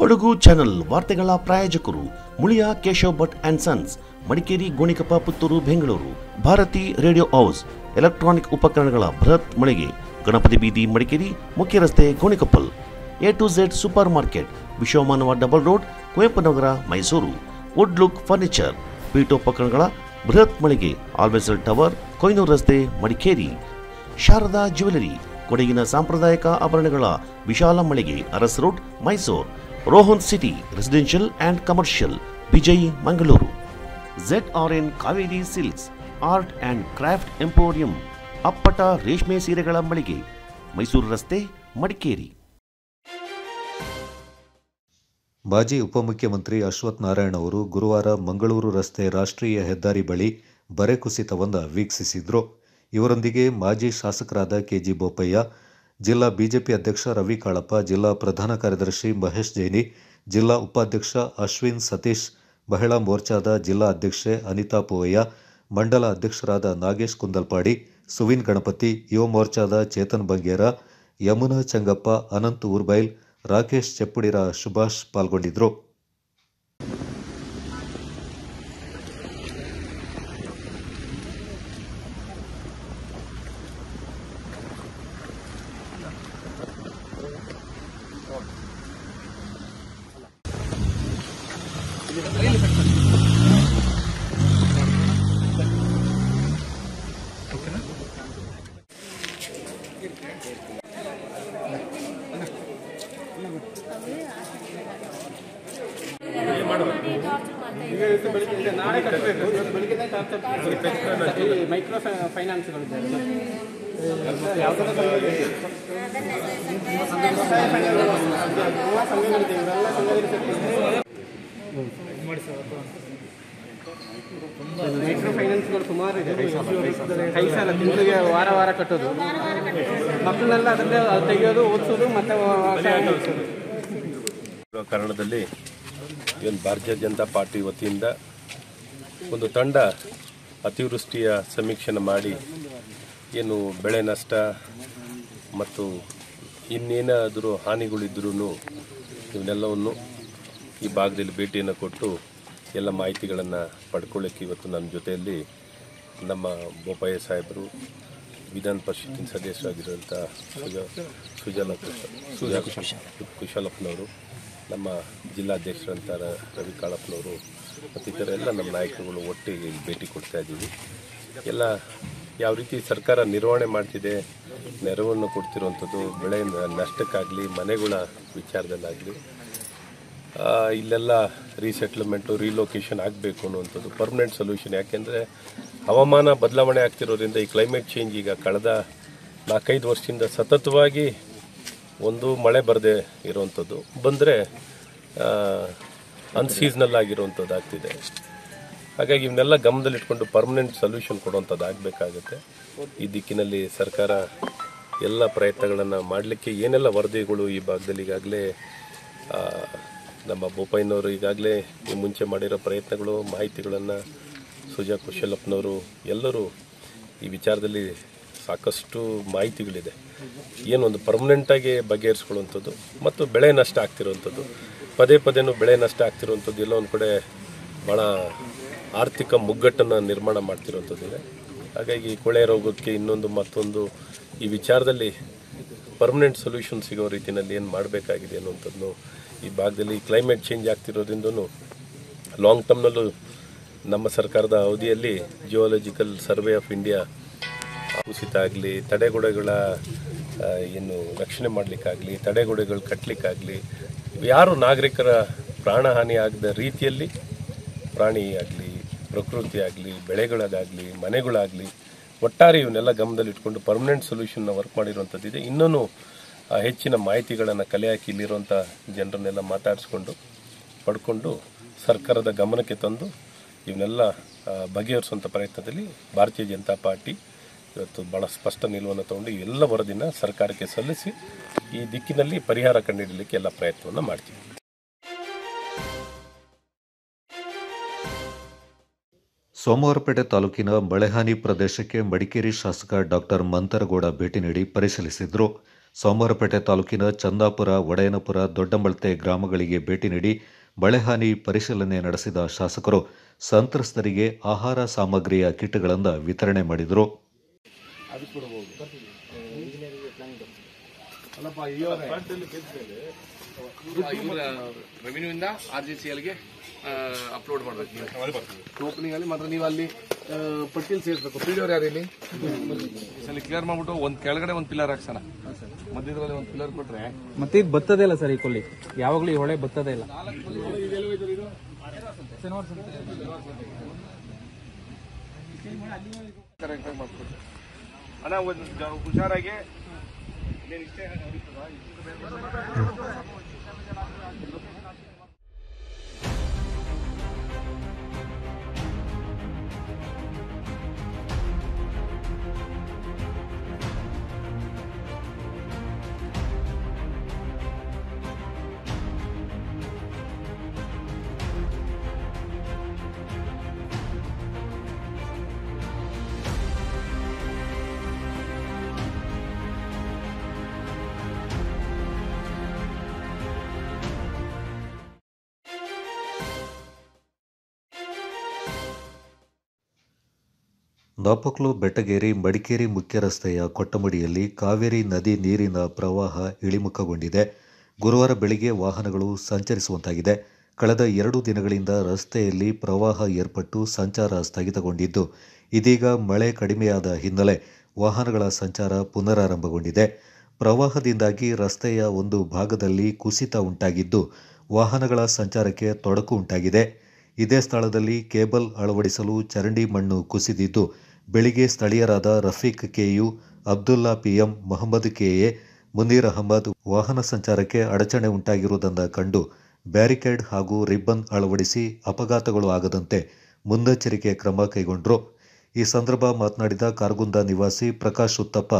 Kodagu channel ವಾರ್ತೆಗಳ ಪ್ರಾಯೋಜಕರು Muliya Keshav Bhat and sons, Madikeri, Gonikoppa, Puttur, Bengaluru. Bharati radio house, electronic ಉಪಕರಣಗಳ ಬೃಹತ್ ಮಳಿಗೆ, ಗಣಪತಿ ಬೀದಿ, ಮಡಿಕೇರಿ, ಮುಖ್ಯ ರಸ್ತೆ, Gonikoppal. A to Z supermarket, Vishwamanava double road, Kuvempu Nagar, Mysuru. Wood look furniture, ಪೀಠೋಪಕರಣಗಳ ಬೃಹತ್ ಮಳಿಗೆ, ಆಲ್ವೆಸಲ್ ಟವರ್, ಕೊಯ್ನೂರು ರಸ್ತೆ, ಮಡಿಕೇರಿ. ಶಾರದಾ ಜ್ಯುವೆಲರಿ, ಕೊಡಗಿನ ಸಾಂಪ್ರದಾಯಿಕ ಆಭರಣಗಳ ವಿಶಾಲ ಮಳಿಗೆ, Aras road, Mysuru. Rohan city residential and commercial, Vijay, Mangaluru. ZRN Kaveri silks, art and craft emporium, ಅಪ್ಪಟ ರೇಷ್ಮೆ ಸೀರೆಗಳ ಮಳಿಗೆ, ಮೈಸೂರು ರಸ್ತೆ, ಮಡಿಕೇರಿ. ಮಾಜಿ ಉಪಮುಖ್ಯಮಂತ್ರಿ ಅಶ್ವಥ್ ನಾರಾಯಣ್ ಅವರು ಗುರುವಾರ ಮಂಗಳೂರು ರಸ್ತೆ ರಾಷ್ಟ್ರೀಯ ಹೆದ್ದಾರಿ ಬಳಿ ಬರೆ ಕುಸಿತವನ್ನು ವೀಕ್ಷಿಸಿದ್ರು. ಇವರೊಂದಿಗೆ ಮಾಜಿ ಶಾಸಕರಾದ ಕೆಜಿ ಬೋಪಯ್ಯ, ಜಿಲ್ಲಾ ಬಿಜೆಪಿ ಅಧ್ಯಕ್ಷ ರವಿ ಕಾಳಪ್ಪ, ಜಿಲ್ಲಾ ಪ್ರಧಾನ ಕಾರ್ಯದರ್ಶಿ ಮಹೇಶ್ ಜೈನಿ, ಜಿಲ್ಲಾ ಉಪಾಧ್ಯಕ್ಷ ಅಶ್ವಿನ್ ಸತೀಶ್, ಮಹಿಳಾ ಮೋರ್ಚಾದ ಜಿಲ್ಲಾ ಅಧ್ಯಕ್ಷೆ ಅನಿತಾ ಪೂವಯ್ಯ, ಮಂಡಲ ಅಧ್ಯಕ್ಷರಾದ ನಾಗೇಶ್ ಕುಂದಲ್ಪಾಡಿ, ಸುವಿನ್ ಗಣಪತಿ, ಯುವ ಮೋರ್ಚಾದ ಚೇತನ್ ಬಂಗೇರ, ಯಮುನಾ ಚಂಗಪ್ಪ, ಅನಂತ್ ಊರ್ಬೈಲ್, ರಾಕೇಶ್ ಚೆಪ್ಪುಡಿರ, ಸುಭಾಷ್ ಪಾಲ್ಗೊಂಡಿದ್ದರು. ಮೈಕ್ರೋ ಫೈನಾನ್ಸ್ಗಳು ಮೈಕ್ರೋ ಫೈನಾನ್ಸ್ಗಳು ಸುಮಾರು ಇದೆ. ಕೈ ಸಾಲ ತಿಂಗಳಿಗೆ ವಾರ ಕಟ್ಟೋದು, ಮಕ್ಕಳನ್ನೆಲ್ಲ ಅದರಲ್ಲೇ ತೆಗೆಯೋದು, ಓದಿಸೋದು ಮತ್ತೆ ಕಾರಣದಲ್ಲಿ ಏನು ಭಾರತೀಯ ಜನತಾ ಪಾರ್ಟಿ ವತಿಯಿಂದ ಒಂದು ತಂಡ ಅತಿವೃಷ್ಟಿಯ ಸಮೀಕ್ಷೆನ ಮಾಡಿ ಏನು ಬೆಳೆ ನಷ್ಟ ಮತ್ತು ಇನ್ನೇನಾದರೂ ಹಾನಿಗಳಿದ್ರೂ ಇವನ್ನೆಲ್ಲವನ್ನು ಈ ಭಾಗದಲ್ಲಿ ಭೇಟಿಯನ್ನು ಕೊಟ್ಟು ಎಲ್ಲ ಮಾಹಿತಿಗಳನ್ನು ಪಡ್ಕೊಳ್ಳೋಕ್ಕೆ ಇವತ್ತು ನನ್ನ ಜೊತೆಯಲ್ಲಿ ನಮ್ಮ ಬೋಪಯ್ಯ ಸಾಹೇಬರು, ವಿಧಾನ ಪರಿಷತ್ತಿನ ಸದಸ್ಯರಾಗಿರುವಂಥ ಕುಶಲಪ್ಪನವರು, ನಮ್ಮ ಜಿಲ್ಲಾಧ್ಯಕ್ಷರಂಥ ರವಿ ಕಾಳಪ್ಪನವರು ಮತ್ತು ಇತರ ಎಲ್ಲ ನಮ್ಮ ನಾಯಕರುಗಳು ಒಟ್ಟಿಗೆ ಇಲ್ಲಿ ಭೇಟಿ ಕೊಡ್ತಾ ಇದ್ದೀವಿ. ಎಲ್ಲ ಯಾವ ರೀತಿ ಸರ್ಕಾರ ನಿರ್ವಹಣೆ ಮಾಡ್ತಿದೆ, ನೆರವನ್ನು ಕೊಡ್ತಿರುವಂಥದ್ದು, ಬೆಳೆ ನಷ್ಟಕ್ಕಾಗಲಿ, ಮನೆಗಳ ವಿಚಾರದಲ್ಲಾಗಲಿ, ಇಲ್ಲೆಲ್ಲ ರೀಸೆಟ್ಲ್ಮೆಂಟು, ರೀಲೊಕೇಶನ್ ಆಗಬೇಕು ಅನ್ನುವಂಥದ್ದು ಪರ್ಮನೆಂಟ್ ಸೊಲ್ಯೂಷನ್. ಯಾಕೆಂದರೆ ಹವಾಮಾನ ಬದಲಾವಣೆ ಆಗ್ತಿರೋದ್ರಿಂದ ಈ ಕ್ಲೈಮೇಟ್ ಚೇಂಜ್ ಈಗ ಕಳೆದ 4-5 ವರ್ಷದಿಂದ ಸತತವಾಗಿ ಒಂದು ಮಳೆ ಬರದೇ ಇರುವಂಥದ್ದು, ಬಂದರೆ ಅನ್ಸೀಸ್ನಲ್ ಆಗಿರುವಂಥದ್ದು ಆಗ್ತಿದೆ. ಹಾಗಾಗಿ ಇವನ್ನೆಲ್ಲ ಗಮನದಲ್ಲಿಟ್ಕೊಂಡು ಪರ್ಮನೆಂಟ್ ಸೊಲ್ಯೂಷನ್ ಕೊಡುವಂಥದ್ದು ಆಗಬೇಕಾಗುತ್ತೆ. ಈ ದಿಕ್ಕಿನಲ್ಲಿ ಸರ್ಕಾರ ಎಲ್ಲ ಪ್ರಯತ್ನಗಳನ್ನು ಮಾಡಲಿಕ್ಕೆ ಏನೆಲ್ಲ ವರದಿಗಳು ಈ ಭಾಗದಲ್ಲಿ ಈಗಾಗಲೇ ನಮ್ಮ ಬೋಪಯ್ಯನವರು ಈಗಾಗಲೇ ಈ ಮುಂಚೆ ಮಾಡಿರೋ ಪ್ರಯತ್ನಗಳು, ಮಾಹಿತಿಗಳನ್ನು ಸುಜಾ ಕುಶಲಪ್ಪನವರು ಎಲ್ಲರೂ ಈ ವಿಚಾರದಲ್ಲಿ ಸಾಕಷ್ಟು ಮಾಹಿತಿಗಳಿದೆ. ಏನೊಂದು ಪರ್ಮನೆಂಟಾಗಿ ಬಗೆಹರಿಸ್ಕೊಳ್ಳುವಂಥದ್ದು ಮತ್ತು ಬೆಳೆ ನಷ್ಟ ಆಗ್ತಿರುವಂಥದ್ದು, ಪದೇನೂ ಬೆಳೆ ನಷ್ಟ ಆಗ್ತಿರುವಂಥದ್ದು, ಎಲ್ಲ ಒಂದು ಕಡೆ ಭಾಳ ಆರ್ಥಿಕ ಮುಗ್ಗಟ್ಟನ್ನು ನಿರ್ಮಾಣ ಮಾಡ್ತಿರುವಂಥದ್ದಿದೆ. ಹಾಗಾಗಿ ಕೊಳೆ ರೋಗಕ್ಕೆ ಮತ್ತೊಂದು ಈ ವಿಚಾರದಲ್ಲಿ ಪರ್ಮನೆಂಟ್ ಸೊಲ್ಯೂಷನ್ ಸಿಗೋ ರೀತಿಯಲ್ಲಿ ಏನು ಮಾಡಬೇಕಾಗಿದೆ ಅನ್ನುವಂಥದ್ದು ಈ ಭಾಗದಲ್ಲಿ ಕ್ಲೈಮೇಟ್ ಚೇಂಜ್ ಆಗ್ತಿರೋದ್ರಿಂದನೂ ಲಾಂಗ್ ಟರ್ಮ್ನಲ್ಲೂ ನಮ್ಮ ಸರ್ಕಾರದ ಅವಧಿಯಲ್ಲಿ ಜಿಯೋಲಾಜಿಕಲ್ ಸರ್ವೆ ಆಫ್ ಇಂಡಿಯಾ ಕುಸಿತ ಆಗಲಿ, ತಡೆಗೋಡೆಗಳ ಏನು ರಕ್ಷಣೆ ಮಾಡಲಿಕ್ಕಾಗಲಿ, ತಡೆಗೋಡೆಗಳು ಕಟ್ಟಲಿಕ್ಕಾಗಲಿ, ಯಾರು ನಾಗರಿಕರ ಪ್ರಾಣಹಾನಿ ಆಗದ ರೀತಿಯಲ್ಲಿ ಪ್ರಾಣಿ ಆಗಲಿ, ಪ್ರಕೃತಿ ಆಗಲಿ, ಬೆಳೆಗಳಾಗಲಿ, ಮನೆಗಳಾಗಲಿ, ಒಟ್ಟಾರೆ ಇವನ್ನೆಲ್ಲ ಗಮನದಲ್ಲಿಟ್ಕೊಂಡು ಪರ್ಮನೆಂಟ್ ಸೊಲ್ಯೂಷನ್ನ ವರ್ಕ್ ಮಾಡಿರುವಂಥದ್ದಿದೆ. ಇನ್ನೂ ಹೆಚ್ಚಿನ ಮಾಹಿತಿಗಳನ್ನು ಕಲೆ ಹಾಕಿ ಇಲ್ಲಿರುವಂಥ ಜನರನ್ನೆಲ್ಲ ಮಾತಾಡಿಸ್ಕೊಂಡು ಪಡ್ಕೊಂಡು ಸರ್ಕಾರದ ಗಮನಕ್ಕೆ ತಂದು ಇವನ್ನೆಲ್ಲ ಬಗೆಹರಿಸುವಂಥ ಪ್ರಯತ್ನದಲ್ಲಿ ಭಾರತೀಯ ಜನತಾ ಪಾರ್ಟಿ ಇವತ್ತು ಭಾಳ ಸ್ಪಷ್ಟ ನಿಲುವನ್ನು ತಗೊಂಡು ಎಲ್ಲ ವರದಿನ ಸರ್ಕಾರಕ್ಕೆ ಸಲ್ಲಿಸಿ ಈ ದಿಕ್ಕಿನಲ್ಲಿ ಪರಿಹಾರ ಕಂಡುಹಿಡಲಿಕ್ಕೆ ಎಲ್ಲ ಪ್ರಯತ್ನವನ್ನು ಮಾಡ್ತೀವಿ. ಸೋಮವಾರಪೇಟೆ ತಾಲೂಕಿನ ಮಳೆಹಾನಿ ಪ್ರದೇಶಕ್ಕೆ ಮಡಿಕೇರಿ ಶಾಸಕ ಡಾಕ್ಟರ್ ಮಂತರಗೌಡ ಭೇಟಿ ನೀಡಿ ಪರಿಶೀಲಿಸಿದರು. ಸೋಮವಾರಪೇಟೆ ತಾಲೂಕಿನ ಚಂದಾಪುರ, ಒಡೆಯನಪುರ, ದೊಡ್ಡಂಬಳತೆ ಗ್ರಾಮಗಳಿಗೆ ಭೇಟಿ ನೀಡಿ ಮಳೆ ಹಾನಿ ಪರಿಶೀಲನೆ ನಡೆಸಿದ ಶಾಸಕರು ಸಂತ್ರಸ್ತರಿಗೆ ಆಹಾರ ಸಾಮಗ್ರಿಯ ಕಿಟ್ಗಳನ್ನು ವಿತರಣೆ ಮಾಡಿದರು. ರೆವಿನ್ಯೂಯಿಂದ RGCLಗೆ ಅಪ್ಲೋಡ್ ಮಾಡಬೇಕು. ಓಪನಿಂಗ್ ಅಲ್ಲಿ ಮಾತ್ರ ನೀವು ಅಲ್ಲಿ ಪಟ್ಟಿಯಲ್ಲಿ ಸೇರಿಸಬೇಕು. ಪಿಲ್ಲರ್ ಯಾರು ಇಲ್ಲಿ ಕ್ಲಿಯರ್ ಮಾಡ್ಬಿಟ್ಟು ಒಂದು ಕೆಳಗಡೆ ಒಂದು ಪಿಲ್ಲರ್ ಹಾಕ್ಸೋಣ, ಮಧ್ಯದಲ್ಲಿ ಒಂದು ಪಿಲ್ಲರ್ ಕೊಟ್ರೆ ಮತ್ತೆ ಇದು ಬರ್ತದೇ ಇಲ್ಲ ಸರ್. ಈ ಕೊಲ್ಲಿ ಯಾವಾಗಲೂ ಈ ಹೊಳೆ ಬರ್ತದೇ ಇಲ್ಲ. ಕರೆಕ್ಟಾಗಿ ಮಾಡ್ಕೊಡಿ ಅಣ್ಣ, ಒಂದು ಹುಷಾರಾಗಿ. ನಾಪಕ್ಲು ಬೆಟ್ಟಗೇರಿ ಮಡಿಕೇರಿ ಮುಖ್ಯ ರಸ್ತೆಯ ಕೊಟ್ಟಮಡಿಯಲ್ಲಿ ಕಾವೇರಿ ನದಿ ನೀರಿನ ಪ್ರವಾಹ ಇಳಿಮುಖಗೊಂಡಿದೆ. ಗುರುವಾರ ಬೆಳಿಗ್ಗೆ ವಾಹನಗಳು ಸಂಚರಿಸುವಂತಾಗಿದೆ. ಕಳೆದ 2 ದಿನಗಳಿಂದ ರಸ್ತೆಯಲ್ಲಿ ಪ್ರವಾಹ ಏರ್ಪಟ್ಟು ಸಂಚಾರ ಸ್ಥಗಿತಗೊಂಡಿದ್ದು, ಇದೀಗ ಮಳೆ ಕಡಿಮೆಯಾದ ಹಿನ್ನೆಲೆ ವಾಹನಗಳ ಸಂಚಾರ ಪುನರಾರಂಭಗೊಂಡಿದೆ. ಪ್ರವಾಹದಿಂದಾಗಿ ರಸ್ತೆಯ ಒಂದು ಭಾಗದಲ್ಲಿ ಕುಸಿತ ಉಂಟಾಗಿದ್ದು, ವಾಹನಗಳ ಸಂಚಾರಕ್ಕೆ ತೊಡಕು ಉಂಟಾಗಿದೆ. ಇದೇ ಸ್ಥಳದಲ್ಲಿ ಕೇಬಲ್ ಅಳವಡಿಸಲು ಚರಂಡಿ ಮಣ್ಣು ಕುಸಿದಿದ್ದು, ಬೆಳಿಗ್ಗೆ ಸ್ಥಳೀಯರಾದ ರಫೀಕ್ ಕೆಯು, ಅಬ್ದುಲ್ಲಾ ಪಿಎಂ, ಮೊಹಮ್ಮದ್ ಕೆಎ, ಮುನೀರ್ ಅಹಮದ್ ವಾಹನ ಸಂಚಾರಕ್ಕೆ ಅಡಚಣೆ ಉಂಟಾಗಿರುವುದನ್ನು ಕಂಡು ಬ್ಯಾರಿಕೇಡ್ ಹಾಗೂ ರಿಬ್ಬನ್ ಅಳವಡಿಸಿ ಅಪಘಾತಗಳು ಆಗದಂತೆ ಮುನ್ನೆಚ್ಚರಿಕೆ ಕ್ರಮ ಕೈಗೊಂಡರು. ಈ ಸಂದರ್ಭ ಮಾತನಾಡಿದ ಕಾರಗುಂದ ನಿವಾಸಿ ಪ್ರಕಾಶ್ ಉತ್ತಪ್ಪ,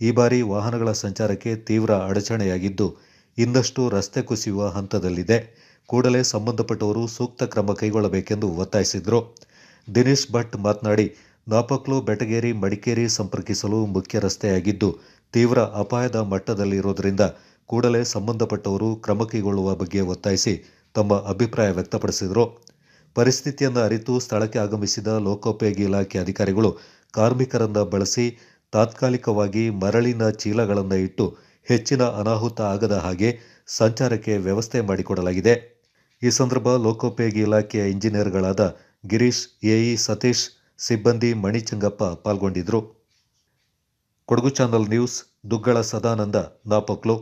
ಈ ಬಾರಿ ವಾಹನಗಳ ಸಂಚಾರಕ್ಕೆ ತೀವ್ರ ಅಡಚಣೆಯಾಗಿದ್ದು, ಇನ್ನಷ್ಟು ರಸ್ತೆ ಕುಸಿಯುವ ಹಂತದಲ್ಲಿದೆ. ಕೂಡಲೇ ಸಂಬಂಧಪಟ್ಟವರು ಸೂಕ್ತ ಕ್ರಮ ಕೈಗೊಳ್ಳಬೇಕೆಂದು ಒತ್ತಾಯಿಸಿದರು. ದಿನೇಶ್ ಭಟ್ ಮಾತನಾಡಿ, ನಾಪಕ್ಲು ಬೆಟಗೇರಿ ಮಡಿಕೇರಿ ಸಂಪರ್ಕಿಸಲು ಮುಖ್ಯ ರಸ್ತೆಯಾಗಿದ್ದು, ತೀವ್ರ ಅಪಾಯದ ಮಟ್ಟದಲ್ಲಿರುವುದರಿಂದ ಕೂಡಲೇ ಸಂಬಂಧಪಟ್ಟವರು ಕ್ರಮ ಕೈಗೊಳ್ಳುವ ಬಗ್ಗೆ ಒತ್ತಾಯಿಸಿ ತಮ್ಮ ಅಭಿಪ್ರಾಯ ವ್ಯಕ್ತಪಡಿಸಿದರು. ಪರಿಸ್ಥಿತಿಯನ್ನು ಅರಿತು ಸ್ಥಳಕ್ಕೆ ಆಗಮಿಸಿದ ಲೋಕೋಪಯೋಗಿ ಇಲಾಖೆ ಅಧಿಕಾರಿಗಳು ಕಾರ್ಮಿಕರನ್ನು ಬಳಸಿ ತಾತ್ಕಾಲಿಕವಾಗಿ ಮರಳಿನ ಚೀಲಗಳನ್ನು ಇಟ್ಟು ಹೆಚ್ಚಿನ ಅನಾಹುತ ಆಗದ ಹಾಗೆ ಸಂಚಾರಕ್ಕೆ ವ್ಯವಸ್ಥೆ ಮಾಡಿಕೊಡಲಾಗಿದೆ. ಈ ಸಂದರ್ಭ ಲೋಕೋಪಯೋಗಿ ಇಲಾಖೆಯ ಇಂಜಿನಿಯರ್ಗಳಾದ ಗಿರೀಶ್, ಎಇ ಸತೀಶ್, ಸಿಬ್ಬಂದಿ ಮಣಿಚಂಗಪ್ಪ ಪಾಲ್ಗೊಂಡಿದ್ದರು. Kodagu channel news, Duggala Sadananda, Napoklu.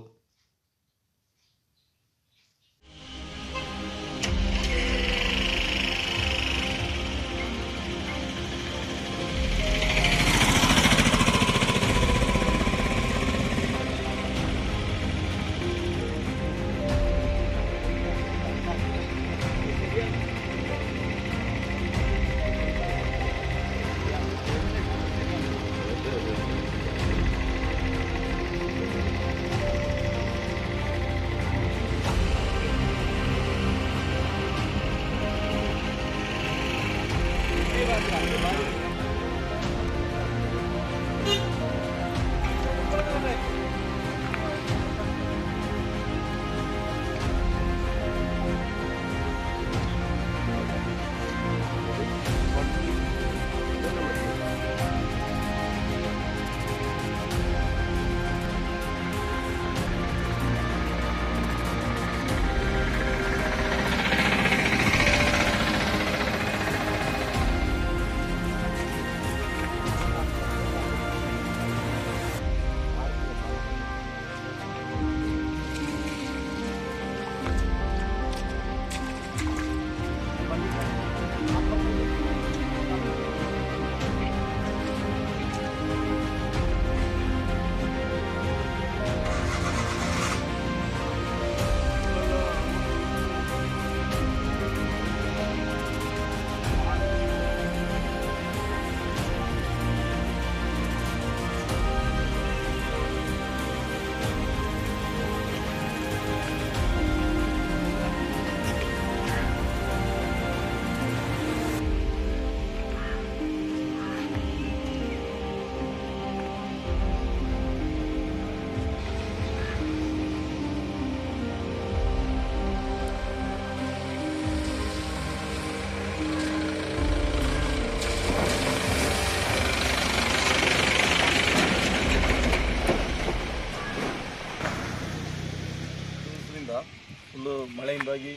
Full ಮಳೆಯಿಂದಾಗಿ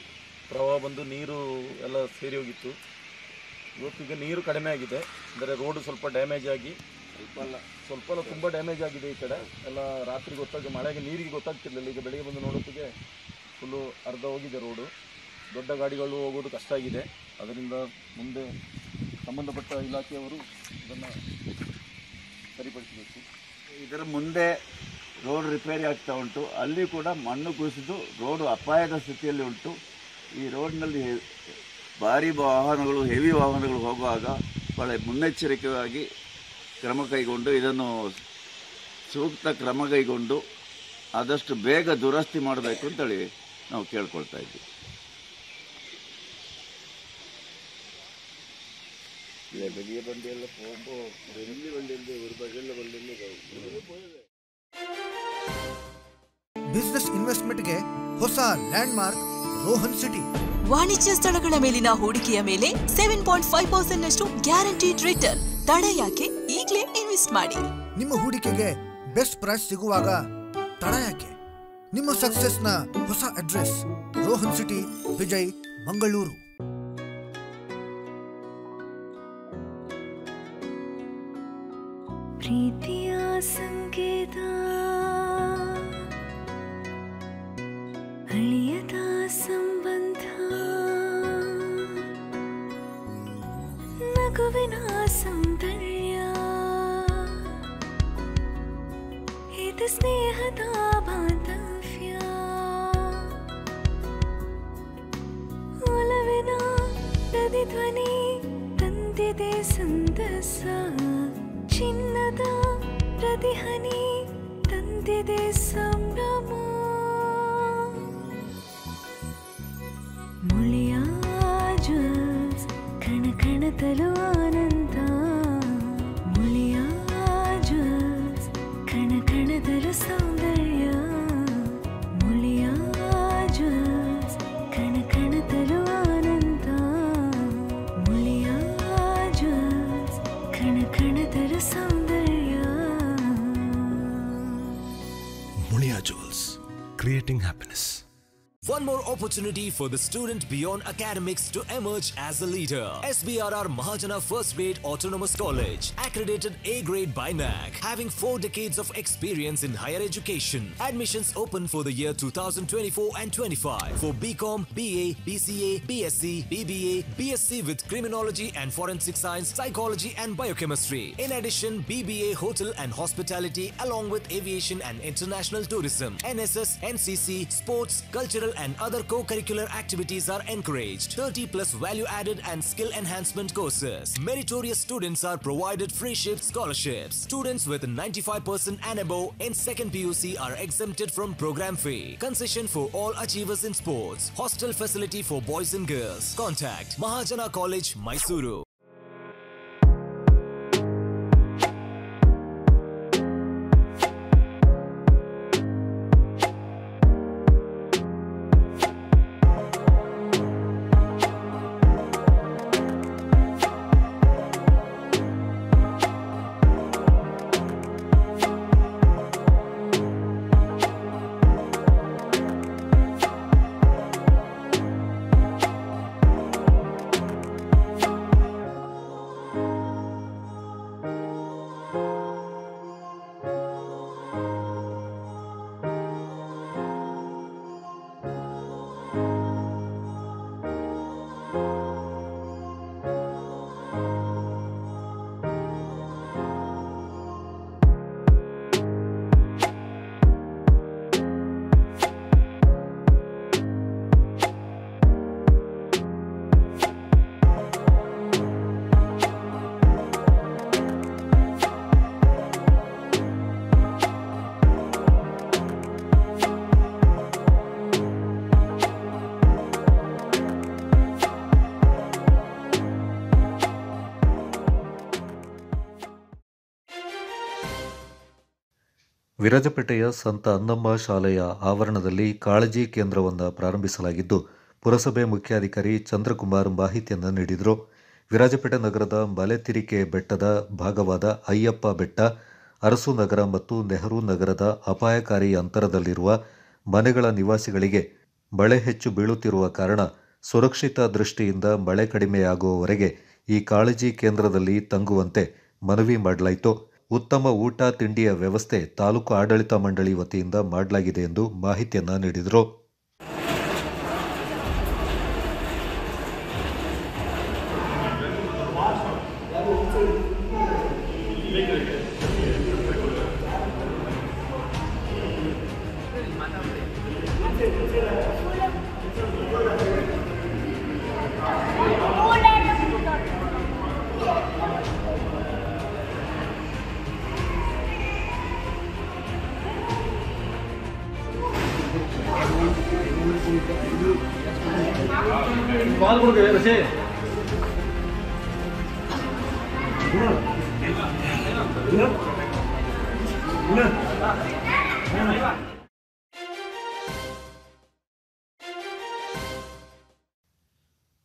ಪ್ರವಾಹ ಬಂದು ನೀರು ಎಲ್ಲ ಸೇರಿ ಹೋಗಿತ್ತು. ಇವತ್ತಿಗೆ ನೀರು ಕಡಿಮೆ ಆಗಿದೆ, ಅಂದರೆ ರೋಡು ಸ್ವಲ್ಪ ಡ್ಯಾಮೇಜ್ ಆಗಿ ಸ್ವಲ್ಪ ತುಂಬ ಡ್ಯಾಮೇಜ್ ಆಗಿದೆ. ಈ ಕಡೆ ಎಲ್ಲ ರಾತ್ರಿ ಗೊತ್ತಾಗಿ ಮಳೆಗೆ ನೀರಿಗೆ ಗೊತ್ತಾಗ್ತಿರ್ಲಿಲ್ಲ. ಈಗ ಬೆಳಿಗ್ಗೆ ಬಂದು ನೋಡೋತ್ತಿಗೆ ಫುಲ್ಲು ಅರ್ಧ ಹೋಗಿದೆ ರೋಡು. ದೊಡ್ಡ ಗಾಡಿಗಳು ಹೋಗೋದು ಕಷ್ಟ ಆಗಿದೆ. ಅದರಿಂದ ಮುಂದೆ ಸಂಬಂಧಪಟ್ಟ ಇಲಾಖೆಯವರು ಇದನ್ನು ಸರಿಪಡಿಸಬೇಕು. ಇದರ ಮುಂದೆ ರೋಡ್ ರಿಪೇರಿ ಆಗ್ತಾ ಉಂಟು, ಅಲ್ಲಿ ಕೂಡ ಮಣ್ಣು ಕುಸಿದು ರೋಡು ಅಪಾಯದ ಸ್ಥಿತಿಯಲ್ಲಿ ಉಂಟು. ಈ ರೋಡ್ನಲ್ಲಿ ಭಾರಿ ವಾಹನಗಳು, ಹೆವಿ ವಾಹನಗಳು ಹೋಗುವಾಗ ಭಾಳ ಮುನ್ನೆಚ್ಚರಿಕೆಯಾಗಿ ಕ್ರಮ ಕೈಗೊಂಡು ಇದನ್ನು ಸೂಕ್ತ ಕ್ರಮ ಕೈಗೊಂಡು ಆದಷ್ಟು ಬೇಗ ದುರಸ್ತಿ ಮಾಡಬೇಕು ಅಂತೇಳಿ ನಾವು ಕೇಳ್ಕೊಳ್ತಾ ಇದ್ದೀವಿ. ಬಿಸಿನೆಸ್ ಇನ್ವೆಸ್ಟ್ಮೆಂಟ್ಗೆ ಹೊಸ ಲ್ಯಾಂಡ್ಮಾರ್ಕ್ ರೋಹನ್ ಸಿಟಿ. ವಾಣಿಜ್ಯ ಸ್ಥಳಗಳ ಮೇಲಿನ ಹೂಡಿಕೆಯ ಮೇಲೆ 7.5% ನಷ್ಟು ಗ್ಯಾರಂಟಿಡ್ ರಿಟರ್ನ್. ತಡ ಯಾಕೆ? ಈಗಲೇ ಇನ್ವೆಸ್ಟ್ ಮಾಡಿ. ನಿಮ್ಮ ಹೂಡಿಕೆಗೆ ಬೆಸ್ಟ್ ಪ್ರೈಸ್ ಸಿಗುವಾಗ ತಡ ಯಾಕೆ? ನಿಮ್ಮ ಸಕ್ಸೆಸ್ನ ಹೊಸ ಅಡ್ರೆಸ್ ರೋಹನ್ ಸಿಟಿ, ವಿಜಯ್, ಮಂಗಳೂರು. ಪ್ರೀತಿಯ ಸಂಕೇತ, ಅಳಿಯದ ಸಂಬಂಧ, ನಗುವಿನ ಸೌಂದರ್ಯ, ಇದು ಸ್ನೇಹದ ಬಾಂಧವ್ಯ, ಒಲವಿನ ಪ್ರತಿಧ್ವನಿ ತಂದಿದೆ ಸಂದಸ, ಚಿನ್ನದ ಪ್ರತಿಹನಿ ತಂದಿದೆ ಸಂಭ್ರಮ. ಮುಳಿಯ ಜ್ಯುವೆಲ್ಸ್ ಕಣ ಕಣದಲು ಆನಂದ, ಮುಳಿಯ ಜ್ಯುವೆಲ್ಸ್ ಕಣ ಕಣದಲು ಸೌಂದರ್ಯ, ಮುಳಿಯ ಜ್ಯುವೆಲ್ಸ್ ಕಣ ಕಣದಲು ಆನಂದ, ಮುಳಿಯ ಜ್ಯುವೆಲ್ಸ್ ಕಣ ಕಣದಲು ಸೌಂದರ್ಯ. Mulia Jewels, creating happiness. One more opportunity for the student beyond academics to emerge as a leader. SBRR Mahajana First Grade Autonomous College, accredited A grade by NAC, having 4 decades of experience in higher education. Admissions open for the year 2024 and 25 for BCom, BA, BCA, BSc, BBA, BSc with Criminology and Forensic Science, Psychology and Biochemistry. In addition, BBA Hotel and Hospitality along with Aviation and International Tourism. NSS, NCC, Sports, Cultural and other co-curricular activities are encouraged. 30 plus value-added and skill enhancement courses. Meritorious students are provided free shift scholarships. Students with 95% and above in second PUC are exempted from program fee. Concession for all achievers in sports. Hostel facility for boys and girls. Contact Mahajana College, Mysuru. ವಿರಾಜಪೇಟೆಯ ಸಂತ ಅನ್ನಮ್ಮ ಶಾಲೆಯ ಆವರಣದಲ್ಲಿ ಕಾಳಜಿ ಕೇಂದ್ರವನ್ನು ಪ್ರಾರಂಭಿಸಲಾಗಿದ್ದು, ಪುರಸಭೆ ಮುಖ್ಯಾಧಿಕಾರಿ ಚಂದ್ರಕುಮಾರ್ ಮಾಹಿತಿಯನ್ನು ನೀಡಿದರು. ವಿರಾಜಪೇಟೆ ನಗರದ ಮಲೆತಿರಿಕೆ ಬೆಟ್ಟದ ಭಾಗವಾದ ಅಯ್ಯಪ್ಪ ಬೆಟ್ಟ, ಅರಸು ನಗರ ಮತ್ತು ನೆಹರು ನಗರದ ಅಪಾಯಕಾರಿ ಅಂತರದಲ್ಲಿರುವ ಮನೆಗಳ ನಿವಾಸಿಗಳಿಗೆ ಮಳೆ ಹೆಚ್ಚು ಬೀಳುತ್ತಿರುವ ಕಾರಣ ಸುರಕ್ಷಿತ ದೃಷ್ಟಿಯಿಂದ ಮಳೆ ಕಡಿಮೆಯಾಗುವವರೆಗೆ ಈ ಕಾಳಜಿ ಕೇಂದ್ರದಲ್ಲಿ ತಂಗುವಂತೆ ಮನವಿ ಮಾಡಲಾಯಿತು. ಉತ್ತಮ ಊಟ ತಿಂಡಿಯ ವ್ಯವಸ್ಥೆ ತಾಲೂಕು ಆಡಳಿತ ಮಂಡಳಿ ವತಿಯಿಂದ ಮಾಡಲಾಗಿದೆ ಎಂದು ಮಾಹಿತಿಯನ್ನ ನೀಡಿದರು.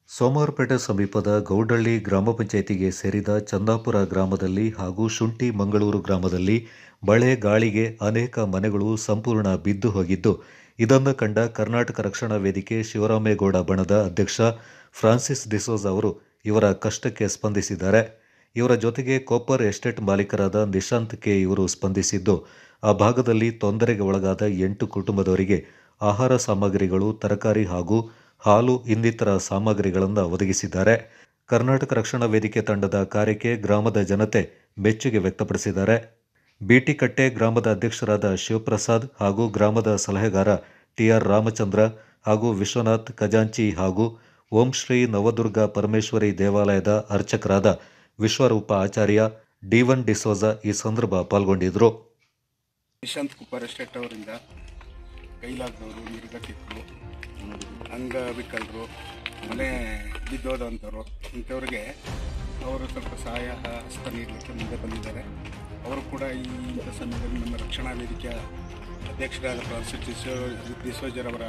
ಸೋಮವಾರಪೇಟೆ ಸಮೀಪದ ಗೌಡಳ್ಳಿ ಗ್ರಾಮ ಪಂಚಾಯಿತಿಗೆ ಸೇರಿದ ಚಂದಾಪುರ ಗ್ರಾಮದಲ್ಲಿ ಹಾಗೂ ಶುಂಠಿ ಮಂಗಳೂರು ಗ್ರಾಮದಲ್ಲಿ ಮಳೆ ಗಾಳಿಗೆ ಅನೇಕ ಮನೆಗಳು ಸಂಪೂರ್ಣ ಬಿದ್ದು ಹೋಗಿದ್ದು, ಇದನ್ನು ಕಂಡ ಕರ್ನಾಟಕ ರಕ್ಷಣಾ ವೇದಿಕೆ ಶಿವರಾಮೇಗೌಡ ಬಣದ ಅಧ್ಯಕ್ಷ ಫ್ರಾನ್ಸಿಸ್ ಡಿಸೋಜ ಅವರು ಇವರ ಕಷ್ಟಕ್ಕೆ ಸ್ಪಂದಿಸಿದ್ದಾರೆ. ಇವರ ಜೊತೆಗೆ ಕೊಪ್ಪರ್ ಎಸ್ಟೇಟ್ ಮಾಲೀಕರಾದ ನಿಶಾಂತ್ ಕೆ ಇವರು ಸ್ಪಂದಿಸಿದ್ದು, ಆ ಭಾಗದಲ್ಲಿ ತೊಂದರೆಗೆ ಒಳಗಾದ 8 ಕುಟುಂಬದವರಿಗೆ ಆಹಾರ ಸಾಮಗ್ರಿಗಳು, ತರಕಾರಿ ಹಾಗೂ ಹಾಲು ಇನ್ನಿತರ ಸಾಮಗ್ರಿಗಳನ್ನು ಒದಗಿಸಿದ್ದಾರೆ. ಕರ್ನಾಟಕ ರಕ್ಷಣಾ ವೇದಿಕೆ ತಂಡದ ಕಾರ್ಯಕ್ಕೆ ಗ್ರಾಮದ ಜನತೆ ಮೆಚ್ಚುಗೆ ವ್ಯಕ್ತಪಡಿಸಿದ್ದಾರೆ. ಬೀಟಿಕಟ್ಟೆ ಗ್ರಾಮದ ಅಧ್ಯಕ್ಷರಾದ ಶಿವಪ್ರಸಾದ್ ಹಾಗೂ ಗ್ರಾಮದ ಸಲಹೆಗಾರ ಟಿಆರ್ ರಾಮಚಂದ್ರ ಹಾಗೂ ವಿಶ್ವನಾಥ್ ಖಜಾಂಚಿ ಹಾಗೂ ಓಂ ಶ್ರೀ ನವದುರ್ಗ ಪರಮೇಶ್ವರಿ ದೇವಾಲಯದ ಅರ್ಚಕರಾದ ವಿಶ್ವರೂಪ ಆಚಾರ್ಯ, ಡಿ1 ಡಿಸೋಜ ಈ ಸಂದರ್ಭ ಪಾಲ್ಗೊಂಡಿದ್ದರು. ನಿಶಾಂತ್ ಕುಪ್ಪರ್ ಎಸ್ಟೇಟ್ ಅವರಿಂದ ಕೈಲಾಗದವರು, ನಿರ್ಗತಿಕರು, ಅಂಗವಿಕಲರು, ಮನೆ ಬಿದ್ದೋದಂಥವ್ರು ಇಂಥವ್ರಿಗೆ ಅವರು ಸ್ವಲ್ಪ ಸಹಾಯ ಹಸ್ತ ನೀಡಲಿಕ್ಕೆ ಮುಂದೆ ಬಂದಿದ್ದಾರೆ. ಅವರು ಕೂಡ ಈ ಇಂಥ ಸಮಯದಲ್ಲಿ ನಮ್ಮ ರಕ್ಷಣಾ ವೇದಿಕೆಯ ಅಧ್ಯಕ್ಷರಾದ ಫ್ರಾನ್ಸಿಸ್ ಡಿಸೋಜರವರ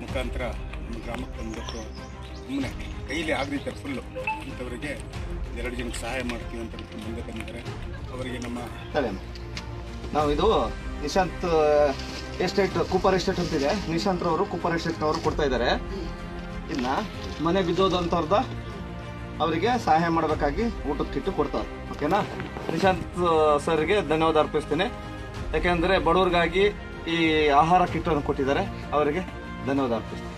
ಮುಖಾಂತರ ನಮ್ಮ ಗ್ರಾಮಕ್ಕೆ ಬಂದುಬಿಟ್ಟು ಸುಮ್ಮನೆ ಕೈಲಿ ಆಗದಿದ್ದಾರೆ ಫುಲ್ಲು ಇಂಥವರಿಗೆ 2 ಜನಕ್ಕೆ ಸಹಾಯ ಮಾಡ್ತೀವಿ ಅಂತ ಮುಂದೆ ಬಂದಿದ್ದಾರೆ. ಅವರಿಗೆ ನಮ್ಮ ನಾವು ಇದು ನಿಶಾಂತ್ ಎಸ್ಟೇಟ್ ಕುಪ್ಪರ್ ಎಸ್ಟೇಟ್ ಅಂತಿದೆ, ನಿಶಾಂತ್ರವರು ಕುಪ್ಪರ್ ಎಸ್ಟೇಟ್ನವರು ಕೊಡ್ತಾ ಇದ್ದಾರೆ. ಇನ್ನ ಮನೆ ಬಿದ್ದೋದಂಥವ್ರದ ಅವರಿಗೆ ಸಹಾಯ ಮಾಡಬೇಕಾಗಿ ಊಟದ ಕಿಟ್ಟು ಕೊಡ್ತಾರೆ. ಓಕೆನಾ? ನಿಶಾಂತ್ ಸರ್ಗೆ ಧನ್ಯವಾದ ಅರ್ಪಿಸ್ತೀನಿ. ಯಾಕೆಂದರೆ ಬಡವ್ರಿಗಾಗಿ ಈ ಆಹಾರ ಕಿಟ್ಟನ್ನು ಕೊಟ್ಟಿದ್ದಾರೆ, ಅವರಿಗೆ ಧನ್ಯವಾದ ಅರ್ಪಿಸ್ತೀನಿ.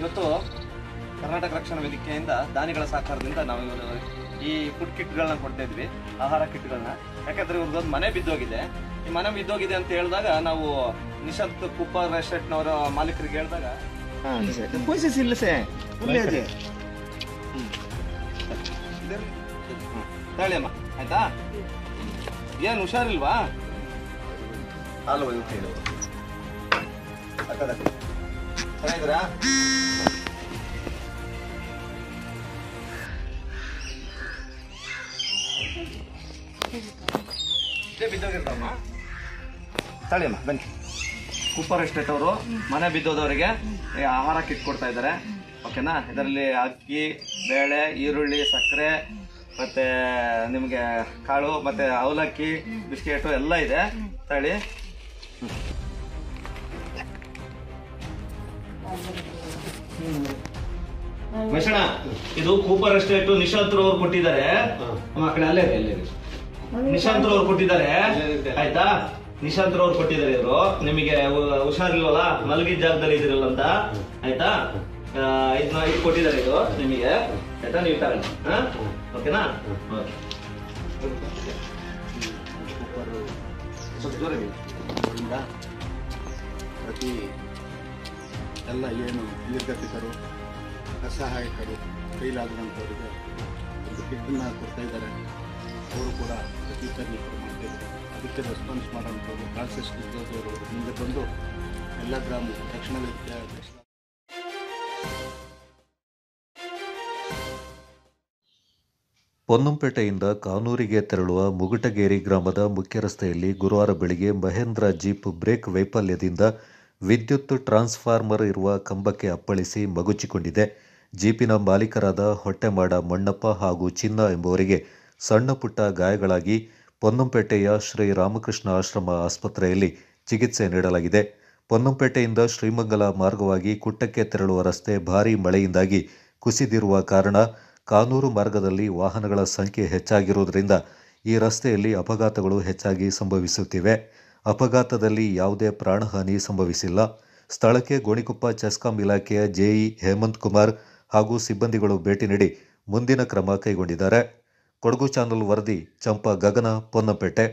ಇವತ್ತು ಕರ್ನಾಟಕ ರಕ್ಷಣಾ ವೇದಿಕೆಯಿಂದ ದಾನಿಗಳ ಸಹಕಾರದಿಂದ ನಾವು ಈ ಫುಡ್ ಕಿಟ್ಗಳನ್ನ ಕೊಡ್ತಾ ಇದ್ವಿ, ಆಹಾರ ಕಿಟ್ಗಳನ್ನ. ಯಾಕಂದ್ರೆ ಇವ್ರದ್ದೊಂದು ಮನೆ ಬಿದ್ದೋಗಿದೆ. ಈ ಮನೆ ಬಿದ್ದೋಗಿದೆ ಅಂತ ಹೇಳಿದಾಗ ನಾವು ನಿಶಾಂತ್ ಕುಪ್ಪರ್ ಎಸ್ಟೇಟ್ನವರ ಮಾಲೀಕರಿಗೆ ಹೇಳಿದಾಗ ಅಮ್ಮ ಆಯ್ತಾ, ಏನು ಹುಷಾರಿಲ್ವಾ? ಅಲ್ವ ಚೆನ್ನಾಗಿದ್ದೀರಾ? ಬಿದ್ದೋಗಿರ್ತಮ್ಮ ತಳಿಯಮ್ಮ ಬನ್ನಿ. ಕುಪ್ಪರ್ ಎಸ್ಟೇಟ್ ಅವರು ಮನೆ ಬಿದ್ದೋದವರಿಗೆ ಆಹಾರ ಕಿಟ್ ಕೊಡ್ತಾ ಇದ್ದಾರೆ. ಓಕೆನಾ? ಇದರಲ್ಲಿ ಅಕ್ಕಿ, ಬೇಳೆ, ಈರುಳ್ಳಿ, ಸಕ್ಕರೆ, ಮತ್ತೆ ನಿಮಗೆ ಕಾಳು, ಮತ್ತೆ ಅವಲಕ್ಕಿ, ಬಿಸ್ಕೆಟು ಎಲ್ಲ ಇದೆ. ತಳಿ ಮೈಸಣ್ಣ, ಇದು ಕೂಪರ್ ಎಸ್ಟೇಟ್ ನಿಶಾಂತ್ರವ್ರು ಕೊಟ್ಟಿದ್ದಾರೆ. ಮಕ್ಕಳೇ ಅಲ್ಲೇ ನಿಶಾಂತ್ರವ್ರು ಕೊಟ್ಟಿದ್ದಾರೆ. ಆಯ್ತಾ? ನಿಶಾಂತ್ರವ್ರು ಕೊಟ್ಟಿದ್ದಾರೆ. ಇವರು ನಿಮಗೆ ಹುಷಾರಿಲ್ವಲ್ಲ, ಮಲಗಿದ ಜಾಗದಲ್ಲಿ ಇದಿರಲ್ಲ ಅಂತ. ಆಯ್ತಾ? ಇದನ್ನ ಇದು ಕೊಟ್ಟಿದ್ದಾರೆ, ಇದು ನಿಮಗೆ. ಆಯ್ತಾ? ನೀವು ತಗೊಳ್ಳಿ. ಓಕೆನಾ? ಪ್ರತಿ ಎಲ್ಲ ಏನು ನಿರ್ಗತಿಕರು, ಅಸಹಾಯಕರು, ಕೈಲಾಗದಂಥವರಿಗೆ ಒಂದು ಕಿಟ್ಟನ್ನು ಕೊಡ್ತಾ ಇದ್ದಾರೆ. ಅವರು ಕೂಡ ಪ್ರತಿ ಸರಿ ಮಾಡ್ತಿದ್ದಾರೆ. ಅದಕ್ಕೆ ರೆಸ್ಪಾನ್ಸ್ ಮಾಡೋಂಥವ್ರು ಫ್ರಾನ್ಸಿಸ್ ಡಿಸೋಜರು ಮುಂದೆ ಬಂದು ಎಲ್ಲ ಗ್ರಾಮ ರಕ್ಷಣಾ ವೇದಿಕೆ ಅಧ್ಯಕ್ಷ. ಪೊನ್ನಂಪೇಟೆಯಿಂದ ಕಾನೂರಿಗೆ ತೆರಳುವ ಮುಗುಟಗೇರಿ ಗ್ರಾಮದ ಮುಖ್ಯ ರಸ್ತೆಯಲ್ಲಿ ಗುರುವಾರ ಬೆಳಗ್ಗೆ ಮಹೇಂದ್ರ ಜೀಪ್ ಬ್ರೇಕ್ ವೈಫಲ್ಯದಿಂದ ವಿದ್ಯುತ್ ಟ್ರಾನ್ಸ್ಫಾರ್ಮರ್ ಇರುವ ಕಂಬಕ್ಕೆ ಅಪ್ಪಳಿಸಿ ಮಗುಚಿಕೊಂಡಿದೆ. ಜೀಪಿನ ಮಾಲೀಕರಾದ ಹೊಟ್ಟೆಮಾಡ ಮಣ್ಣಪ್ಪ ಹಾಗೂ ಚಿನ್ನ ಎಂಬುವರಿಗೆ ಸಣ್ಣ ಪುಟ್ಟ ಗಾಯಗಳಾಗಿ ಪೊನ್ನಂಪೇಟೆಯ ಶ್ರೀ ರಾಮಕೃಷ್ಣ ಆಶ್ರಮ ಆಸ್ಪತ್ರೆಯಲ್ಲಿ ಚಿಕಿತ್ಸೆ ನೀಡಲಾಗಿದೆ. ಪೊನ್ನಂಪೇಟೆಯಿಂದ ಶ್ರೀಮಂಗಲ ಮಾರ್ಗವಾಗಿ ಕುಟ್ಟಕ್ಕೆ ತೆರಳುವ ರಸ್ತೆ ಭಾರೀ ಮಳೆಯಿಂದಾಗಿ ಕುಸಿದಿರುವ ಕಾರಣ ಕಾನೂರು ಮಾರ್ಗದಲ್ಲಿ ವಾಹನಗಳ ಸಂಖ್ಯೆ ಹೆಚ್ಚಾಗಿರುವುದರಿಂದ ಈ ರಸ್ತೆಯಲ್ಲಿ ಅಪಘಾತಗಳು ಹೆಚ್ಚಾಗಿ ಸಂಭವಿಸುತ್ತಿವೆ. ಅಪಘಾತದಲ್ಲಿ ಯಾವುದೇ ಪ್ರಾಣಹಾನಿ ಸಂಭವಿಸಿಲ್ಲ. ಸ್ಥಳಕ್ಕೆ ಗೋಣಿಕೊಪ್ಪ ಚೆಸ್ಕಾಂ ಇಲಾಖೆಯ ಜೆಇ ಹೇಮಂತ್ ಕುಮಾರ್ ಹಾಗೂ ಸಿಬ್ಬಂದಿಗಳು ಭೇಟಿ ನೀಡಿ ಮುಂದಿನ ಕ್ರಮ ಕೈಗೊಂಡಿದ್ದಾರೆ. ಕೊಡಗು ಚಾನಲ್ ವರದಿ ಚಂಪಾ ಗಗನ, ಪೊನ್ನಂಪೇಟೆ.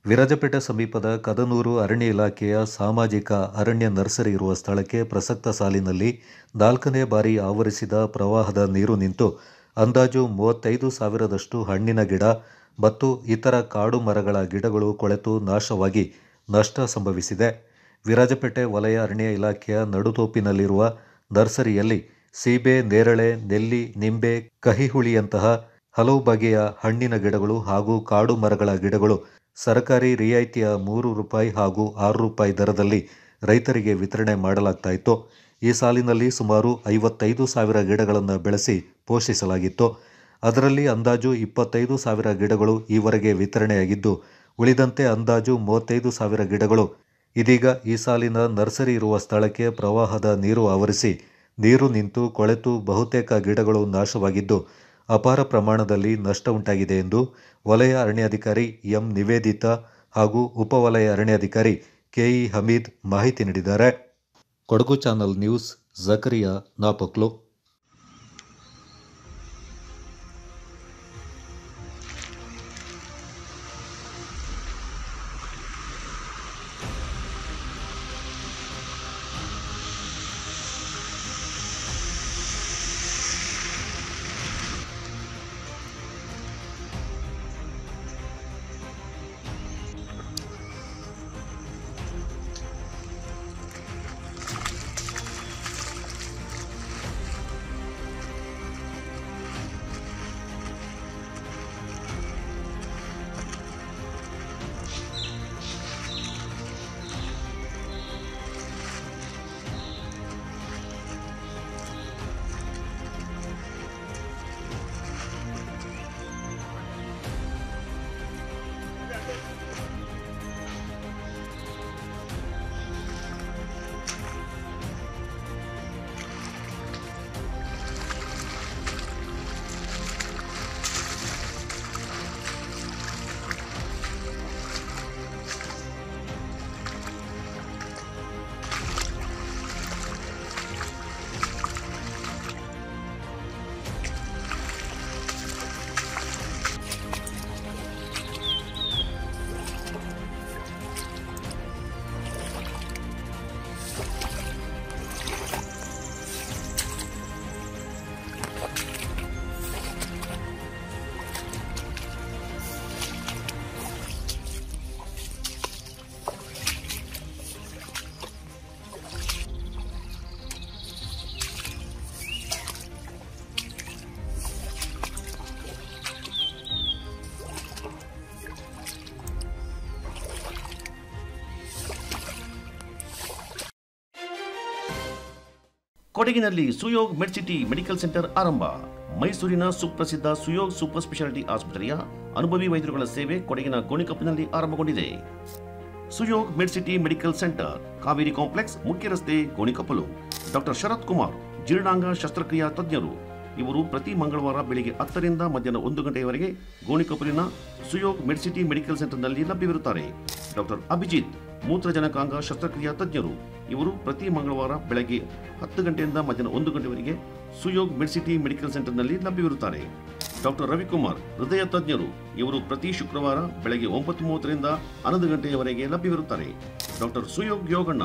ವಿರಾಜಪೇಟೆ ಸಮೀಪದ ಕದನೂರು ಅರಣ್ಯ ಇಲಾಖೆಯ ಸಾಮಾಜಿಕ ಅರಣ್ಯ ನರ್ಸರಿ ಇರುವ ಸ್ಥಳಕ್ಕೆ ಪ್ರಸಕ್ತ ಸಾಲಿನಲ್ಲಿ 4ನೇ ಬಾರಿ ಆವರಿಸಿದ ಪ್ರವಾಹದ ನೀರು ನಿಂತು ಅಂದಾಜು 35,000ದಷ್ಟು ಹಣ್ಣಿನ ಗಿಡ ಮತ್ತು ಇತರ ಕಾಡು ಮರಗಳ ಗಿಡಗಳು ಕೊಳೆತು ನಾಶವಾಗಿ ನಷ್ಟ ಸಂಭವಿಸಿದೆ. ವಿರಾಜಪೇಟೆ ವಲಯ ಅರಣ್ಯ ಇಲಾಖೆಯ ನಡುತೋಪಿನಲ್ಲಿರುವ ನರ್ಸರಿಯಲ್ಲಿ ಸೀಬೆ, ನೇರಳೆ, ನೆಲ್ಲಿ, ನಿಂಬೆ, ಕಹಿಹುಳಿಯಂತಹ ಹಲವು ಬಗೆಯ ಹಣ್ಣಿನ ಗಿಡಗಳು ಹಾಗೂ ಕಾಡು ಮರಗಳ ಗಿಡಗಳು ಸರ್ಕಾರಿ ರಿಯಾಯಿತಿಯ ₹3 ಹಾಗೂ ₹6 ದರದಲ್ಲಿ ರೈತರಿಗೆ ವಿತರಣೆ ಮಾಡಲಾಗ್ತಾ ಇತ್ತು. ಈ ಸಾಲಿನಲ್ಲಿ ಸುಮಾರು 55,000 ಗಿಡಗಳನ್ನು ಬೆಳೆಸಿ ಪೋಷಿಸಲಾಗಿತ್ತು. ಅದರಲ್ಲಿ ಅಂದಾಜು 25,000 ಗಿಡಗಳು ಈವರೆಗೆ ವಿತರಣೆಯಾಗಿದ್ದು, ಉಳಿದಂತೆ ಅಂದಾಜು 35,000 ಗಿಡಗಳು ಇದೀಗ ಈ ಸಾಲಿನ ನರ್ಸರಿ ಇರುವ ಸ್ಥಳಕ್ಕೆ ಪ್ರವಾಹದ ನೀರು ಆವರಿಸಿ ನೀರು ನಿಂತು ಕೊಳೆತು ಬಹುತೇಕ ಗಿಡಗಳು ನಾಶವಾಗಿದ್ದು ಅಪಾರ ಪ್ರಮಾಣದಲ್ಲಿ ನಷ್ಟ ಉಂಟಾಗಿದೆ ಎಂದು ವಲಯ ಅರಣ್ಯಾಧಿಕಾರಿ ಎಂ ನಿವೇದಿತಾ ಹಾಗೂ ಉಪವಲಯ ಅರಣ್ಯಾಧಿಕಾರಿ ಕೆಇ ಹಮೀದ್ ಮಾಹಿತಿ ನೀಡಿದ್ದಾರೆ. Kodagu channel news, Zakariya Napoklu. ಕೊಡಗಿನಲ್ಲಿ ಸುಯೋಗ್ ಮೆಡ್ಸಿಟಿ ಮೆಡಿಕಲ್ ಸೆಂಟರ್ ಆರಂಭ. ಮೈಸೂರಿನ ಸುಪ್ರಸಿದ್ಧ ಸುಯೋಗ್ ಸೂಪರ್ ಸ್ಪೆಷಾಲಿಟಿ ಆಸ್ಪತ್ರೆಯ ಅನುಭವಿ ವೈದ್ಯರುಗಳ ಸೇವೆ ಕೊಡಗಿನ ಗೋಣಿಕೊಪ್ಪಲಿನಲ್ಲಿ ಆರಂಭಗೊಂಡಿದೆ. Suyog Medcity medical centre, Kaveri complex, ಮುಖ್ಯ ರಸ್ತೆ, ಗೋಣಿಕೊಪ್ಪಲು. ಡಾಕ್ಟರ್ ಶರತ್ ಕುಮಾರ್, ಜೀರ್ಣಾಂಗ ಶಸ್ತ್ರಕ್ರಿಯಾ ತಜ್ಞರು. ಇವರು ಪ್ರತಿ ಮಂಗಳವಾರ ಬೆಳಿಗ್ಗೆ 10 ರಿಂದ ಮಧ್ಯಾಹ್ನ 1 ಗಂಟೆಯವರೆಗೆ ಗೋಣಿಕೊಪ್ಪಲಿನ ಸುಯೋಗ್ ಮೆಡ್ಸಿಟಿ ಮೆಡಿಕಲ್ ಸೆಂಟರ್ನಲ್ಲಿ ಲಭ್ಯವಿರುತ್ತಾರೆ. ಡಾಕ್ಟರ್ ಅಭಿಜಿತ್, ಮೂತ್ರಜನಕಾಂಗ ಶಸ್ತ್ರಕ್ರಿಯಾ ತಜ್ಞರು. ಇವರು ಪ್ರತಿ ಮಂಗಳವಾರ ಬೆಳಗ್ಗೆ 10 ಗಂಟೆಯಿಂದ ಮಧ್ಯಾಹ್ನ 1 ಗಂಟೆವರೆಗೆ ಸುಯೋಗ್ ಮೆಡ್ಸಿಟಿ ಮೆಡಿಕಲ್ ಸೆಂಟರ್ನಲ್ಲಿ ಲಭ್ಯವಿರುತ್ತಾರೆ. ಡಾಕ್ಟರ್ ರವಿಕುಮಾರ್, ಹೃದಯ ತಜ್ಞರು. ಇವರು ಪ್ರತಿ ಶುಕ್ರವಾರ ಬೆಳಗ್ಗೆ 9:30 ರಿಂದ 11 ಗಂಟೆಯವರೆಗೆ ಲಭ್ಯವಿರುತ್ತಾರೆ. ಡಾಕ್ಟರ್ ಸುಯೋಗ್ ಯೋಗಣ್ಣ,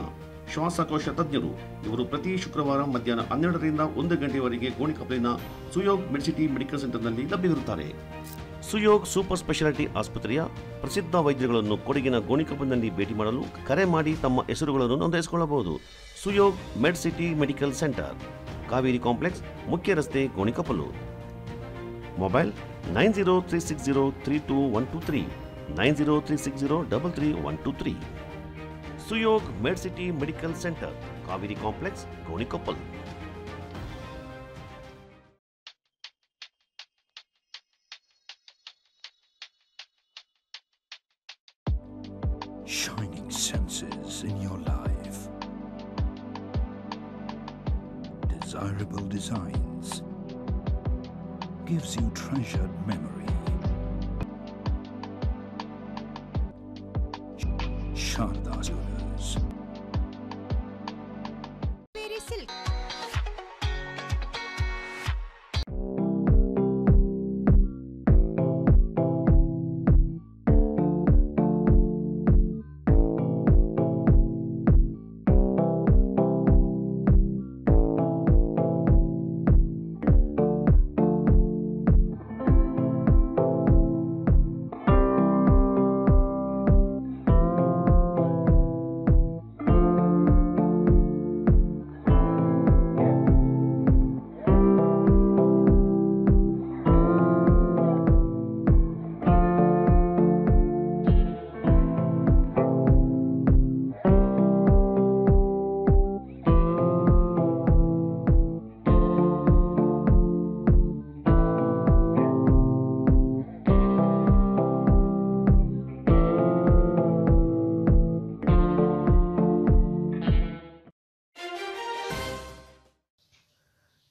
ಶ್ವಾಸಕೋಶ ತಜ್ಞರು. ಇವರು ಪ್ರತಿ ಶುಕ್ರವಾರ ಮಧ್ಯಾಹ್ನ 12 ರಿಂದ 1 ಗಂಟೆಯವರೆಗೆ ಗೋಣಿಕೊಪ್ಪಲಿನ ಸುಯೋಗ್ ಮೆಡ್ಸಿಟಿ ಮೆಡಿಕಲ್ ಸೆಂಟರ್ನಲ್ಲಿ ಲಭ್ಯವಿರುತ್ತಾರೆ. ಸುಯೋಗ್ ಸೂಪರ್ ಸ್ಪೆಷಾಲಿಟಿ ಆಸ್ಪತ್ರೆಯ ಪ್ರಸಿದ್ಧ ವೈದ್ಯರುಗಳನ್ನು ಕೊಡಗಿನ ಗೋಣಿಕೊಪ್ಪಲಿನಲ್ಲಿ ಭೇಟಿ ಮಾಡಲು ಕರೆ ಮಾಡಿ ತಮ್ಮ ಹೆಸರುಗಳನ್ನು ನೋಂದಾಯಿಸಿಕೊಳ್ಳಬಹುದು. Suyog Medcity medical centre, Kaveri complex, ಮುಖ್ಯ ರಸ್ತೆ, Gonikoppal. Mobile 9036032123 9036033123. Suyog Medcity medical centre, Kaveri complex, Gonikoppal. Shining senses in your life. Desirable designs. Gives you treasured memory. Sharda Jewelers. Very silk.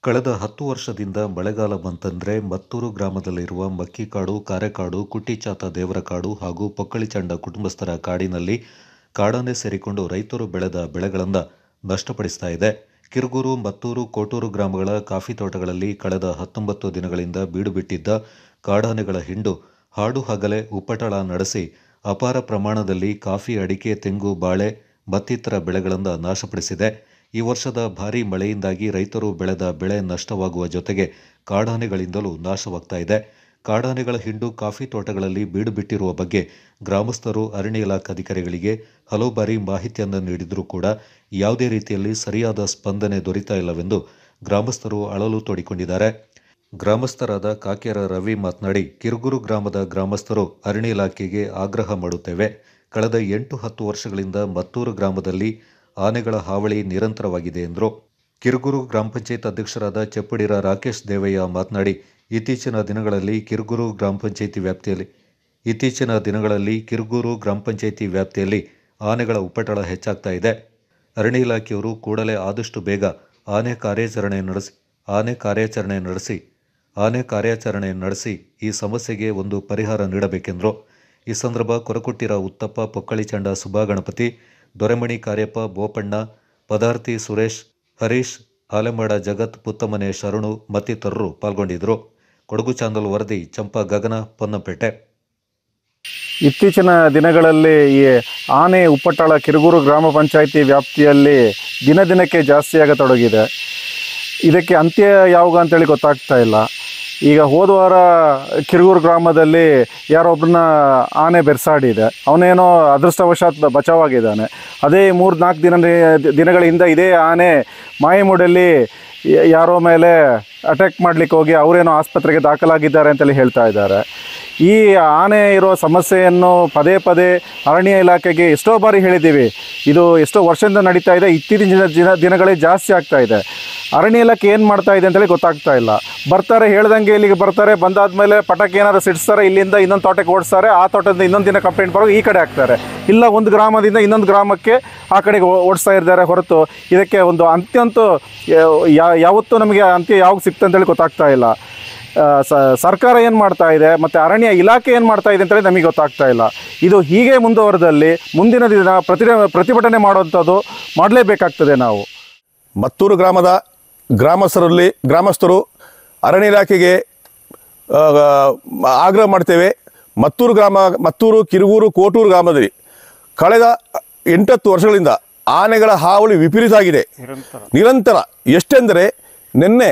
ಕಳೆದ 10 ವರ್ಷದಿಂದ ಮಳೆಗಾಲ ಬಂತಂದ್ರೆ ಮತ್ತೂರು ಗ್ರಾಮದಲ್ಲಿರುವ ಮಕ್ಕಿಕಾಡು, ಕಾರೆಕಾಡು, ಕುಟ್ಟಿಚಾತ ದೇವರ ಕಾಡು ಹಾಗೂ ಪೊಕ್ಕಳಿಚಂಡ ಕುಟುಂಬಸ್ಥರ ಕಾಡಿನಲ್ಲಿ ಕಾಡಾನೆ ಸೇರಿಕೊಂಡು ರೈತರು ಬೆಳೆದ ಬೆಳೆಗಳನ್ನು ನಷ್ಟಪಡಿಸ್ತಾ ಇದೆ. ಕಿರುಗೂರು, ಮತ್ತೂರು, ಕೋಟೂರು ಗ್ರಾಮಗಳ ಕಾಫಿ ತೋಟಗಳಲ್ಲಿ ಕಳೆದ 19 ದಿನಗಳಿಂದ ಬೀಡುಬಿಟ್ಟಿದ್ದ ಕಾಡಾನೆಗಳ ಹಿಂಡು ಹಾಡು ಹಗಲೇ ಉಪ್ಪಟಳ ನಡೆಸಿ ಅಪಾರ ಪ್ರಮಾಣದಲ್ಲಿ ಕಾಫಿ, ಅಡಿಕೆ, ತೆಂಗು, ಬಾಳೆ ಮತ್ತಿತರ ಬೆಳೆಗಳನ್ನು ನಾಶಪಡಿಸಿದೆ. ಈ ವರ್ಷದ ಭಾರೀ ಮಳೆಯಿಂದಾಗಿ ರೈತರು ಬೆಳೆದ ಬೆಳೆ ನಷ್ಟವಾಗುವ ಜೊತೆಗೆ ಕಾಡಾನೆಗಳಿಂದಲೂ ನಾಶವಾಗ್ತಾ ಇದೆ. ಕಾಡಾನೆಗಳ ಹಿಂಡು ಕಾಫಿ ತೋಟಗಳಲ್ಲಿ ಬೀಡು ಬಿಟ್ಟಿರುವ ಬಗ್ಗೆ ಗ್ರಾಮಸ್ಥರು ಅರಣ್ಯ ಇಲಾಖಾಧಿಕಾರಿಗಳಿಗೆ ಹಲವು ಬಾರಿ ಮಾಹಿತಿಯನ್ನು ನೀಡಿದರೂ ಕೂಡ ಯಾವುದೇ ರೀತಿಯಲ್ಲಿ ಸರಿಯಾದ ಸ್ಪಂದನೆ ದೊರೀತಾ ಇಲ್ಲವೆಂದು ಗ್ರಾಮಸ್ಥರು ಅಳಲು ತೋಡಿಕೊಂಡಿದ್ದಾರೆ. ಗ್ರಾಮಸ್ಥರಾದ ಕಾಕೇರ ರವಿ ಮಾತನಾಡಿ, ಕಿರುಗೂರು ಗ್ರಾಮದ ಗ್ರಾಮಸ್ಥರು ಅರಣ್ಯ ಇಲಾಖೆಗೆ ಆಗ್ರಹ ಮಾಡುತ್ತೇವೆ. ಕಳೆದ 8-10 ವರ್ಷಗಳಿಂದ ಮತ್ತೂರು ಗ್ರಾಮದಲ್ಲಿ ಆನೆಗಳ ಹಾವಳಿ ನಿರಂತರವಾಗಿದೆ ಎಂದರು. ಕಿರುಗೂರು ಗ್ರಾಮ ಪಂಚಾಯತ್ ಅಧ್ಯಕ್ಷರಾದ ಚೆಪ್ಪಡಿರ ರಾಕೇಶ್ ದೇವಯ್ಯ ಮಾತನಾಡಿ, ಇತ್ತೀಚಿನ ದಿನಗಳಲ್ಲಿ ಕಿರುಗೂರು ಗ್ರಾಮ ಪಂಚಾಯಿತಿ ವ್ಯಾಪ್ತಿಯಲ್ಲಿ ಆನೆಗಳ ಉಪ್ಪಟಳ ಹೆಚ್ಚಾಗ್ತಾ ಇದೆ. ಅರಣ್ಯ ಇಲಾಖೆಯವರು ಕೂಡಲೇ ಆದಷ್ಟು ಬೇಗ ಆನೆ ಕಾರ್ಯಾಚರಣೆ ನಡೆಸಿ ಈ ಸಮಸ್ಯೆಗೆ ಒಂದು ಪರಿಹಾರ ನೀಡಬೇಕೆಂದರು. ಈ ಸಂದರ್ಭ ಕೊರಕುಟ್ಟಿರ ಉತ್ತಪ್ಪ, ಪೊಕ್ಕಳಿಚಂಡ ಸುಬ್ಬಾಗಣಪತಿ, ದೊರೆಮಣಿ ಕಾರ್ಯಪ್ಪ, ಬೋಪಣ್ಣ, ಪದಾರ್ಥಿ ಸುರೇಶ್, ಹರೀಶ್, ಆಲೆಮಾಡ ಜಗತ್, ಪುತ್ತಮನೆ ಶರಣು ಮತ್ತಿತರರು ಪಾಲ್ಗೊಂಡಿದ್ದರು. ಕೊಡಗು ಚಾನಲ್ ವರದಿ ಚಂಪಾ ಗಗನ, ಪೊನ್ನಂಪೇಟೆ. ಇತ್ತೀಚಿನ ದಿನಗಳಲ್ಲಿ ಈ ಆನೆ ಉಪ್ಪಟಳ ಕಿರುಗೂರು ಗ್ರಾಮ ಪಂಚಾಯಿತಿ ವ್ಯಾಪ್ತಿಯಲ್ಲಿ ದಿನದಿನಕ್ಕೆ ಜಾಸ್ತಿಯಾಗತೊಡಗಿದೆ. ಇದಕ್ಕೆ ಅಂತ್ಯ ಯಾವಾಗ ಅಂತೇಳಿ ಗೊತ್ತಾಗ್ತಾ ಇಲ್ಲ. ಈಗ ಹೋದ ವಾರ ಕಿರುಗೂರು ಗ್ರಾಮದಲ್ಲಿ ಯಾರೊಬ್ಬರನ್ನ ಆನೆ ಬೆರ್ಸಾಡಿದೆ. ಅವನೇನೋ ಅದೃಷ್ಟವಶಾತ್ ಬಚಾವಾಗಿದ್ದಾನೆ. ಅದೇ 3-4 ದಿನಗಳಿಂದ ಇದೇ ಆನೆ ಮಾಯಮೂಡಲ್ಲಿ ಯಾರೋ ಮೇಲೆ ಅಟ್ಯಾಕ್ ಮಾಡಲಿಕ್ಕೆ ಹೋಗಿ ಅವರೇನೋ ಆಸ್ಪತ್ರೆಗೆ ದಾಖಲಾಗಿದ್ದಾರೆ ಅಂತೇಳಿ ಹೇಳ್ತಾ ಇದ್ದಾರೆ. ಈ ಆನೆ ಇರೋ ಸಮಸ್ಯೆಯನ್ನು ಪದೇ ಪದೇ ಅರಣ್ಯ ಇಲಾಖೆಗೆ ಎಷ್ಟೋ ಬಾರಿ ಹೇಳಿದ್ದೀವಿ. ಇದು ಎಷ್ಟೋ ವರ್ಷದಿಂದ ನಡೀತಾ ಇದೆ. ಇತ್ತೀಚಿನ ದಿನಗಳೇ ಜಾಸ್ತಿ ಆಗ್ತಾ ಇದೆ. ಅರಣ್ಯ ಇಲಾಖೆ ಏನು ಮಾಡ್ತಾ ಇದೆ ಅಂತೇಳಿ ಗೊತ್ತಾಗ್ತಾ ಇಲ್ಲ. ಬರ್ತಾರೆ ಹೇಳ್ದಂಗೆ ಇಲ್ಲಿಗೆ ಬರ್ತಾರೆ, ಬಂದಾದ್ಮೇಲೆ ಪಟಾಕಿ ಏನಾದ್ರು ಸಿಡಿಸ್ತಾರೆ, ಇಲ್ಲಿಂದ ಇನ್ನೊಂದು ತೋಟಕ್ಕೆ ಓಡಿಸ್ತಾರೆ, ಆ ತೋಟದಿಂದ ಇನ್ನೊಂದು ದಿನ ಕಂಪ್ಲೇಂಟ್ ಬರೋ ಈ ಕಡೆ ಹಾಕ್ತಾರೆ, ಇಲ್ಲ ಒಂದು ಗ್ರಾಮದಿಂದ ಇನ್ನೊಂದು ಗ್ರಾಮಕ್ಕೆ ಆ ಕಡೆಗೆ ಓಡಿಸ್ತಾ ಇದ್ದಾರೆ ಹೊರತು ಇದಕ್ಕೆ ಒಂದು ಅಂತ್ಯಂತೂ ಯಾವತ್ತೂ ನಮಗೆ ಅಂತ್ಯ ಯಾವಾಗ ಸಿಕ್ತು ಅಂತೇಳಿ ಗೊತ್ತಾಗ್ತಾ ಇಲ್ಲ. ಸರ್ಕಾರ ಏನು ಮಾಡ್ತಾ ಇದೆ ಮತ್ತು ಅರಣ್ಯ ಇಲಾಖೆ ಏನು ಮಾಡ್ತಾ ಇದೆ ಅಂತೇಳಿ ನಮಗೆ ಗೊತ್ತಾಗ್ತಾ ಇಲ್ಲ. ಇದು ಹೀಗೆ ಮುಂದುವರೆದಲ್ಲಿ ಮುಂದಿನ ದಿನ ಪ್ರತಿಭಟನೆ ಮಾಡುವಂಥದ್ದು ಮಾಡಲೇಬೇಕಾಗ್ತದೆ. ನಾವು ಮತ್ತೂರು ಗ್ರಾಮದ ಗ್ರಾಮಸ್ಥರು ಅರಣ್ಯ ಇಲಾಖೆಗೆ ಆಗ್ರಹ ಮಾಡ್ತೇವೆ. ಮತ್ತೂರು ಕಿರುಗೂರು ಕೋಟೂರು ಗ್ರಾಮದಲ್ಲಿ ಕಳೆದ 8 ವರ್ಷಗಳಿಂದ ಆನೆಗಳ ಹಾವಳಿ ವಿಪರೀತ ಆಗಿದೆ, ನಿರಂತರ. ಎಷ್ಟೆಂದರೆ ನಿನ್ನೆ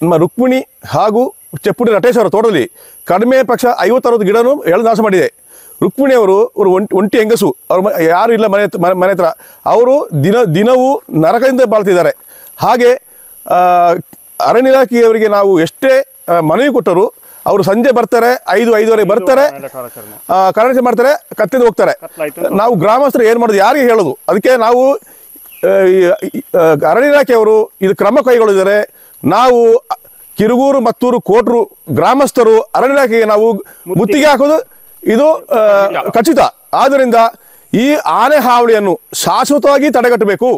ನಮ್ಮ ರುಕ್ಮಿಣಿ ಹಾಗೂ ಚೆಪ್ಪುಡಿ ನಟೇಶ್ ಅವರ ತೋಟದಲ್ಲಿ ಕಡಿಮೆ ಪಕ್ಷ 50-60 ಗಿಡನೂ ಎಳೆದು ನಾಶ ಮಾಡಿದೆ. ರುಕ್ಮಿಣಿಯವರು ಒಂಟಿ ಹೆಂಗಸು, ಅವ್ರ ಯಾರು ಇಲ್ಲ ಮನೆ ಹತ್ರ, ಅವರು ದಿನವೂ ನರಕದಿಂದ ಬಾಳ್ತಿದ್ದಾರೆ. ಹಾಗೆ ಅರಣ್ಯ ಇಲಾಖೆಯವರಿಗೆ ನಾವು ಎಷ್ಟೇ ಮನವಿ ಕೊಟ್ಟರು ಅವರು ಸಂಜೆ ಬರ್ತಾರೆ, 5-5:30 ಬರ್ತಾರೆ, ಕಾರ್ಯಾಚರಣೆ ಮಾಡ್ತಾರೆ, ಕತ್ತಿಂದ ಹೋಗ್ತಾರೆ. ನಾವು ಗ್ರಾಮಸ್ಥರು ಏನು ಮಾಡೋದು, ಯಾರಿಗೆ ಹೇಳೋದು? ಅದಕ್ಕೆ ನಾವು ಅರಣ್ಯ ಇಲಾಖೆಯವರು ಇದು ಕ್ರಮ ಕೈಗೊಳ್ಳಿದ್ದಾರೆ. ನಾವು ಕಿರುಗೂರು ಮತ್ತೂರು ಕೋಟೂರು ಗ್ರಾಮಸ್ಥರು ಅರಣ್ಯ ಇಲಾಖೆಗೆ ನಾವು ಮುತ್ತಿಗೆ ಹಾಕೋದು ಇದು ಖಚಿತ. ಆದ್ದರಿಂದ ಈ ಆನೆ ಹಾವಳಿಯನ್ನು ಶಾಶ್ವತವಾಗಿ ತಡೆಗಟ್ಟಬೇಕು.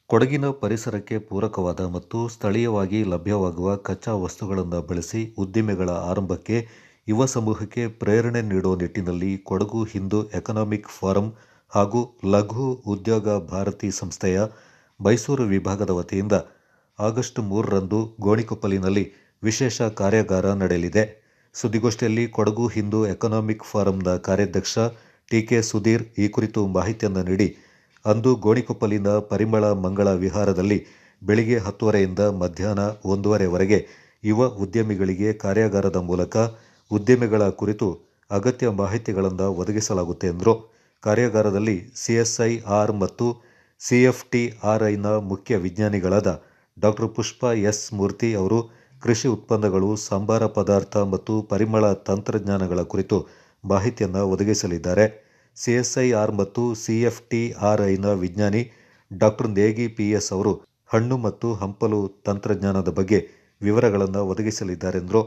ಕೊಡಗಿನ ಪರಿಸರಕ್ಕೆ ಪೂರಕವಾದ ಮತ್ತು ಸ್ಥಳೀಯವಾಗಿ ಲಭ್ಯವಾಗುವ ಕಚ್ಚಾ ವಸ್ತುಗಳನ್ನು ಬಳಸಿ ಉದ್ದಿಮೆಗಳ ಆರಂಭಕ್ಕೆ ಯುವ ಸಮೂಹಕ್ಕೆ ಪ್ರೇರಣೆ ನೀಡುವ ನಿಟ್ಟಿನಲ್ಲಿ ಕೊಡಗು ಹಿಂದೂ ಎಕನಾಮಿಕ್ ಫೋರಂ ಹಾಗೂ ಲಘು ಉದ್ಯೋಗ ಭಾರತಿ ಸಂಸ್ಥೆಯ ಮೈಸೂರು ವಿಭಾಗದ ವತಿಯಿಂದ ಆಗಸ್ಟ್ 3ರಂದು ಗೋಣಿಕೊಪ್ಪಲಿನಲ್ಲಿ ವಿಶೇಷ ಕಾರ್ಯಾಗಾರ ನಡೆಯಲಿದೆ. ಸುದ್ದಿಗೋಷ್ಠಿಯಲ್ಲಿ ಕೊಡಗು ಹಿಂದೂ ಎಕನಾಮಿಕ್ ಫೋರಂನ ಕಾರ್ಯಾಧ್ಯಕ್ಷ ಟಿ.ಕೆ. ಸುಧೀರ್ ಈ ಕುರಿತು ಮಾಹಿತಿಯನ್ನು ನೀಡಿ, ಅಂದು ಗೋಣಿಕೊಪ್ಪಲಿನ ಪರಿಮಳ ಮಂಗಳ ವಿಹಾರದಲ್ಲಿ ಬೆಳಿಗ್ಗೆ 10:30ರಿಂದ ಮಧ್ಯಾಹ್ನ 1:30ವರೆಗೆ ಯುವ ಉದ್ಯಮಿಗಳಿಗೆ ಕಾರ್ಯಾಗಾರದ ಮೂಲಕ ಉದ್ಯಮಿಗಳ ಕುರಿತು ಅಗತ್ಯ ಮಾಹಿತಿಗಳನ್ನು ಒದಗಿಸಲಾಗುತ್ತೆ ಎಂದರು. ಕಾರ್ಯಾಗಾರದಲ್ಲಿ CSIR ಮತ್ತು CFTRIನ ಮುಖ್ಯ ವಿಜ್ಞಾನಿಗಳಾದ ಡಾ. ಪುಷ್ಪ ಎಸ್. ಮೂರ್ತಿ ಅವರು ಕೃಷಿ ಉತ್ಪನ್ನಗಳು, ಸಂಬಾರ ಪದಾರ್ಥ ಮತ್ತು ಪರಿಮಳ ತಂತ್ರಜ್ಞಾನಗಳ ಕುರಿತು ಮಾಹಿತಿಯನ್ನು ಒದಗಿಸಲಿದ್ದಾರೆ. CSIR ಮತ್ತು CFTRIನ ವಿಜ್ಞಾನಿ ಡಾ. ನೇಗಿ PS ಅವರು ಹಣ್ಣು ಮತ್ತು ಹಂಪಲು ತಂತ್ರಜ್ಞಾನದ ಬಗ್ಗೆ ವಿವರಗಳನ್ನು ಒದಗಿಸಲಿದ್ದಾರೆಂದರು.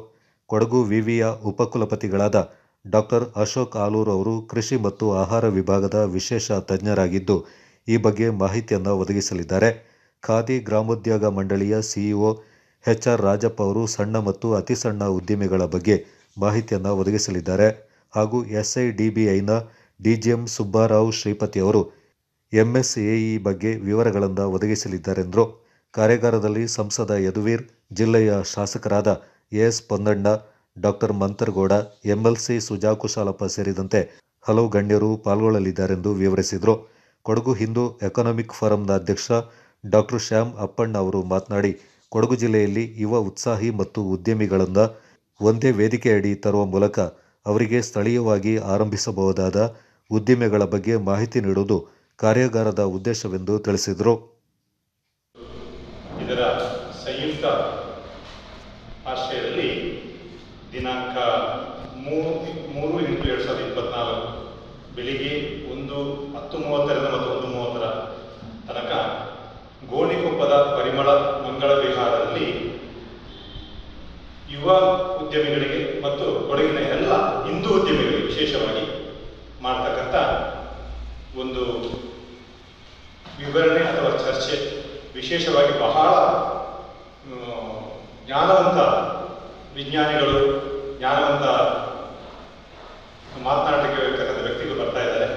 ಕೊಡಗು ವಿವಿಯ ಉಪಕುಲಪತಿಗಳಾದ ಡಾ. ಅಶೋಕ್ ಆಲೂರು ಅವರು ಕೃಷಿ ಮತ್ತು ಆಹಾರ ವಿಭಾಗದ ವಿಶೇಷ ತಜ್ಞರಾಗಿದ್ದು ಈ ಬಗ್ಗೆ ಮಾಹಿತಿಯನ್ನು ಒದಗಿಸಲಿದ್ದಾರೆ. ಖಾದಿ ಗ್ರಾಮೋದ್ಯೋಗ ಮಂಡಳಿಯ CEO HR ರಾಜಪ್ಪ ಅವರು ಸಣ್ಣ ಮತ್ತು ಅತಿ ಸಣ್ಣ ಉದ್ದಿಮೆಗಳ ಬಗ್ಗೆ ಮಾಹಿತಿಯನ್ನು ಒದಗಿಸಲಿದ್ದಾರೆ ಹಾಗೂ SIDBIನ DGM ಸುಬ್ಬಾರಾವ್ ಶ್ರೀಪತಿ ಅವರು MSAE ಬಗ್ಗೆ ವಿವರಗಳನ್ನು ಒದಗಿಸಲಿದ್ದಾರೆಂದರು. ಕಾರ್ಯಾಗಾರದಲ್ಲಿ ಸಂಸದ ಯದುವೀರ್, ಜಿಲ್ಲೆಯ ಶಾಸಕರಾದ AS ಪೊನ್ನಣ್ಣ, ಡಾ. ಮಂತರಗೌಡ, MLC ಸುಜಾಕುಶಾಲಪ್ಪ ಸೇರಿದಂತೆ ಹಲವು ಗಣ್ಯರು ಪಾಲ್ಗೊಳ್ಳಲಿದ್ದಾರೆಂದು ವಿವರಿಸಿದರು. ಕೊಡಗು ಹಿಂದೂ ಎಕನಾಮಿಕ್ ಫೋರಂನ ಅಧ್ಯಕ್ಷ ಡಾ. ಶ್ಯಾಮ್ ಅಪ್ಪಣ್ಣ ಅವರು ಮಾತನಾಡಿ, ಕೊಡಗು ಜಿಲ್ಲೆಯಲ್ಲಿ ಯುವ ಉತ್ಸಾಹಿ ಮತ್ತು ಉದ್ಯಮಿಗಳನ್ನು ಒಂದೇ ವೇದಿಕೆಯಡಿ ತರುವ ಮೂಲಕ ಅವರಿಗೆ ಸ್ಥಳೀಯವಾಗಿ ಆರಂಭಿಸಬಹುದಾದ ಉದ್ದಿಮೆಗಳ ಬಗ್ಗೆ ಮಾಹಿತಿ ನೀಡುವುದು ಕಾರ್ಯಾಗಾರದ ಉದ್ದೇಶವೆಂದು ತಿಳಿಸಿದರು. ಇದರ ಸಂಯುಕ್ತ ಆಶ್ರಯದಲ್ಲಿ ದಿನಾಂಕ 3/8/2024 ಬೆಳಿಗ್ಗೆ 10:30ರಿಂದ ಮತ್ತು 1:30 ತನಕ ಗೋಣಿಕೊಪ್ಪದ ಪರಿಮಳ ಮಂಗಳ ವಿಹಾರದಲ್ಲಿ ಯುವ ಉದ್ಯಮಿಗಳಿಗೆ ಮತ್ತು ಕೊಡಗಿನ ಎಲ್ಲ ಹಿಂದೂ ಉದ್ಯಮಿಗಳಿಗೆ ವಿಶೇಷವಾಗಿ ಮಾಡ್ತಕ್ಕಂಥ ಒಂದು ವಿವರಣೆ ಅಥವಾ ಚರ್ಚೆ, ವಿಶೇಷವಾಗಿ ಬಹಳ ಜ್ಞಾನವಂತ ವಿಜ್ಞಾನಿಗಳು, ಜ್ಞಾನವಂತ ಮಾತನಾಡಲಿಕ್ಕೆ ಇರ್ತಕ್ಕಂಥ ವ್ಯಕ್ತಿಗಳು ಬರ್ತಾ ಇದ್ದಾರೆ.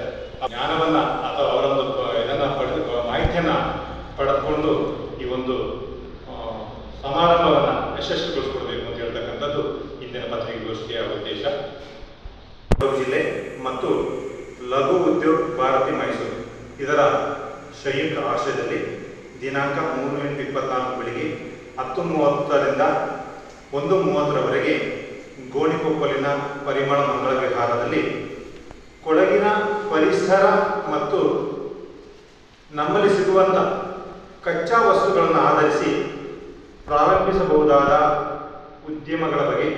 ಜ್ಞಾನವನ್ನ ಅಥವಾ ಅವರೊಂದು ಇದನ್ನ ಪಡೆದು ಮಾಹಿತಿಯನ್ನ ಪಡೆದುಕೊಂಡು ಈ ಒಂದು ಸಮಾರಂಭವನ್ನ ಯಶಸ್ವಿಗೊಳಿಸಿಕೊಡ್ಬೇಕು ಅಂತ ಹೇಳ್ತಕ್ಕಂಥದ್ದು ಇಂದಿನ ಪತ್ರಿಕಾಗೋಷ್ಠಿಯ ಉದ್ದೇಶ. ಜಿಲ್ಲೆ ಮತ್ತು ಲಘು ಉದ್ಯೋಗ ಭಾರತಿ ಮೈಸೂರು ಇದರ ಸಂಯುಕ್ತ ಆಶ್ರಯದಲ್ಲಿ ದಿನಾಂಕ 3/8/24 ಬೆಳಿಗ್ಗೆ 10:30ರಿಂದ 1:30ರವರೆಗೆ ಗೋಣಿಕೊಪ್ಪಲಿನ ಪರಿಮಳ ಮಂಗಳ ವಿಹಾರದಲ್ಲಿ ಕೊಡಗಿನ ಪರಿಸರ ಮತ್ತು ನಮ್ಮಲ್ಲಿ ಸಿಗುವಂಥ ಕಚ್ಚಾ ವಸ್ತುಗಳನ್ನು ಆಧರಿಸಿ ಪ್ರಾರಂಭಿಸಬಹುದಾದ ಉದ್ಯಮಗಳ ಬಗ್ಗೆ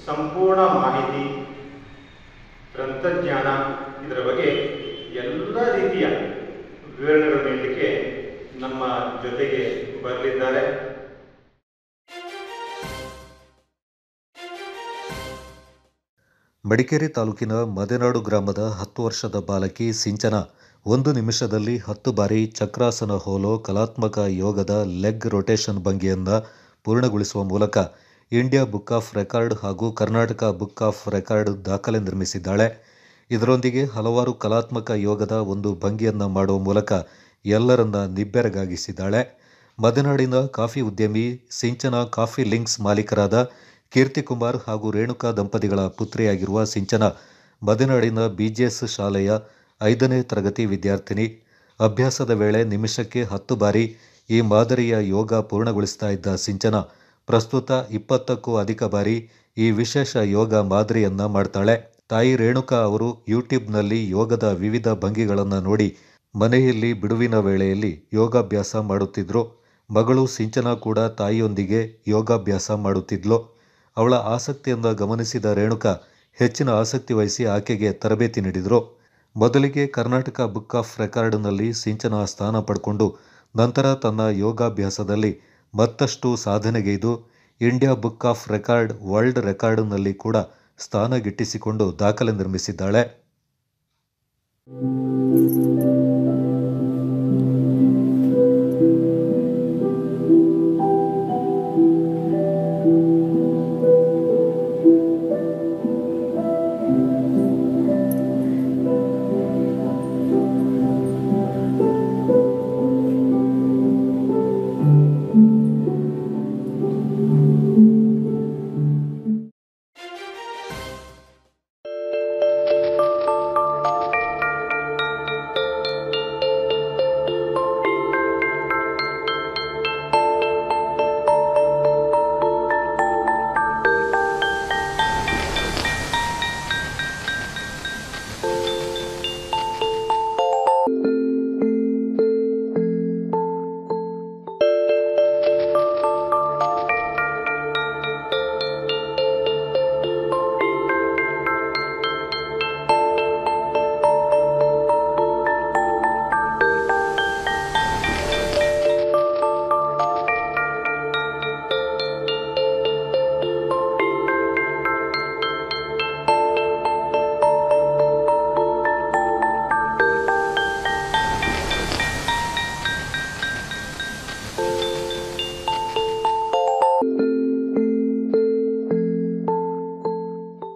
ಸಂಪೂರ್ಣ ಮಾಹಿತಿ, ತಂತ್ರಜ್ಞಾನ, ಇದರ ಬಗ್ಗೆ ಎಲ್ಲ ರೀತಿಯ ವಿವರಣೆಗಳು ನೀಡಲಿಕ್ಕೆ ನಮ್ಮ ಜೊತೆಗೆ ಬರಲಿದ್ದಾರೆ. ಮಡಿಕೇರಿ ತಾಲೂಕಿನ ಮದೆನಾಡು ಗ್ರಾಮದ 10 ವರ್ಷದ ಬಾಲಕಿ ಸಿಂಚನ 1 ನಿಮಿಷದಲ್ಲಿ 10 ಬಾರಿ ಚಕ್ರಾಸನ ಹೋಲೋ ಕಲಾತ್ಮಕ ಯೋಗದ ಲೆಗ್ ರೊಟೇಷನ್ ಭಂಗಿಯನ್ನು ಪೂರ್ಣಗೊಳಿಸುವ ಮೂಲಕ ಇಂಡಿಯಾ ಬುಕ್ ಆಫ್ ರೆಕಾರ್ಡ್ ಹಾಗೂ ಕರ್ನಾಟಕ ಬುಕ್ ಆಫ್ ರೆಕಾರ್ಡ್ ದಾಖಲೆ ನಿರ್ಮಿಸಿದ್ದಾಳೆ. ಇದರೊಂದಿಗೆ ಹಲವಾರು ಕಲಾತ್ಮಕ ಯೋಗದ ಒಂದು ಭಂಗಿಯನ್ನು ಮಾಡುವ ಮೂಲಕ ಎಲ್ಲರನ್ನ ನಿಬ್ಬೆರಗಾಗಿಸಿದ್ದಾಳೆ. ಮದೆನಾಡಿನ ಕಾಫಿ ಉದ್ಯಮಿ ಸಿಂಚನ ಕಾಫಿ ಲಿಂಕ್ಸ್ ಮಾಲೀಕರಾದ ಕೀರ್ತಿಕುಮಾರ್ ಹಾಗೂ ರೇಣುಕಾ ದಂಪತಿಗಳ ಪುತ್ರಿಯಾಗಿರುವ ಸಿಂಚನ ಮದೆನಾಡಿನ ಬಿಜಿಎಸ್ ಶಾಲೆಯ 5ನೇ ತರಗತಿ ವಿದ್ಯಾರ್ಥಿನಿ. ಅಭ್ಯಾಸದ ವೇಳೆ ನಿಮಿಷಕ್ಕೆ 10 ಬಾರಿ ಈ ಮಾದರಿಯ ಯೋಗ ಪೂರ್ಣಗೊಳಿಸ್ತಾ ಇದ್ದ ಸಿಂಚನ ಪ್ರಸ್ತುತ 20ಕ್ಕೂ ಅಧಿಕ ಬಾರಿ ಈ ವಿಶೇಷ ಯೋಗ ಮಾದರಿಯನ್ನ ಮಾಡ್ತಾಳೆ. ತಾಯಿ ರೇಣುಕಾ ಅವರು ಯೂಟ್ಯೂಬ್ನಲ್ಲಿ ಯೋಗದ ವಿವಿಧ ಭಂಗಿಗಳನ್ನು ನೋಡಿ ಮನೆಯಲ್ಲಿ ಬಿಡುವಿನ ವೇಳೆಯಲ್ಲಿ ಯೋಗಾಭ್ಯಾಸ ಮಾಡುತ್ತಿದ್ರು. ಮಗಳು ಸಿಂಚನ ಕೂಡ ತಾಯಿಯೊಂದಿಗೆ ಯೋಗಾಭ್ಯಾಸ ಮಾಡುತ್ತಿದ್ಲು. ಅವಳ ಆಸಕ್ತಿಯಿಂದ ಗಮನಿಸಿದ ರೇಣುಕಾ ಹೆಚ್ಚಿನ ಆಸಕ್ತಿ ವಹಿಸಿ ಆಕೆಗೆ ತರಬೇತಿ ನೀಡಿದರು. ಮೊದಲಿಗೆ ಕರ್ನಾಟಕ ಬುಕ್ ಆಫ್ ರೆಕಾರ್ಡ್ನಲ್ಲಿ ಸಿಂಚನ ಸ್ಥಾನ ಪಡ್ಕೊಂಡು ನಂತರ ತನ್ನ ಯೋಗಾಭ್ಯಾಸದಲ್ಲಿ ಮತ್ತಷ್ಟು ಸಾಧನೆಗೈದು India book of record world ರೆಕಾರ್ಡ್ನಲ್ಲಿ ಕೂಡ ಸ್ಥಾನ ಗಿಟ್ಟಿಸಿಕೊಂಡು ದಾಖಲೆ ನಿರ್ಮಿಸಿದ್ದಾಳೆ.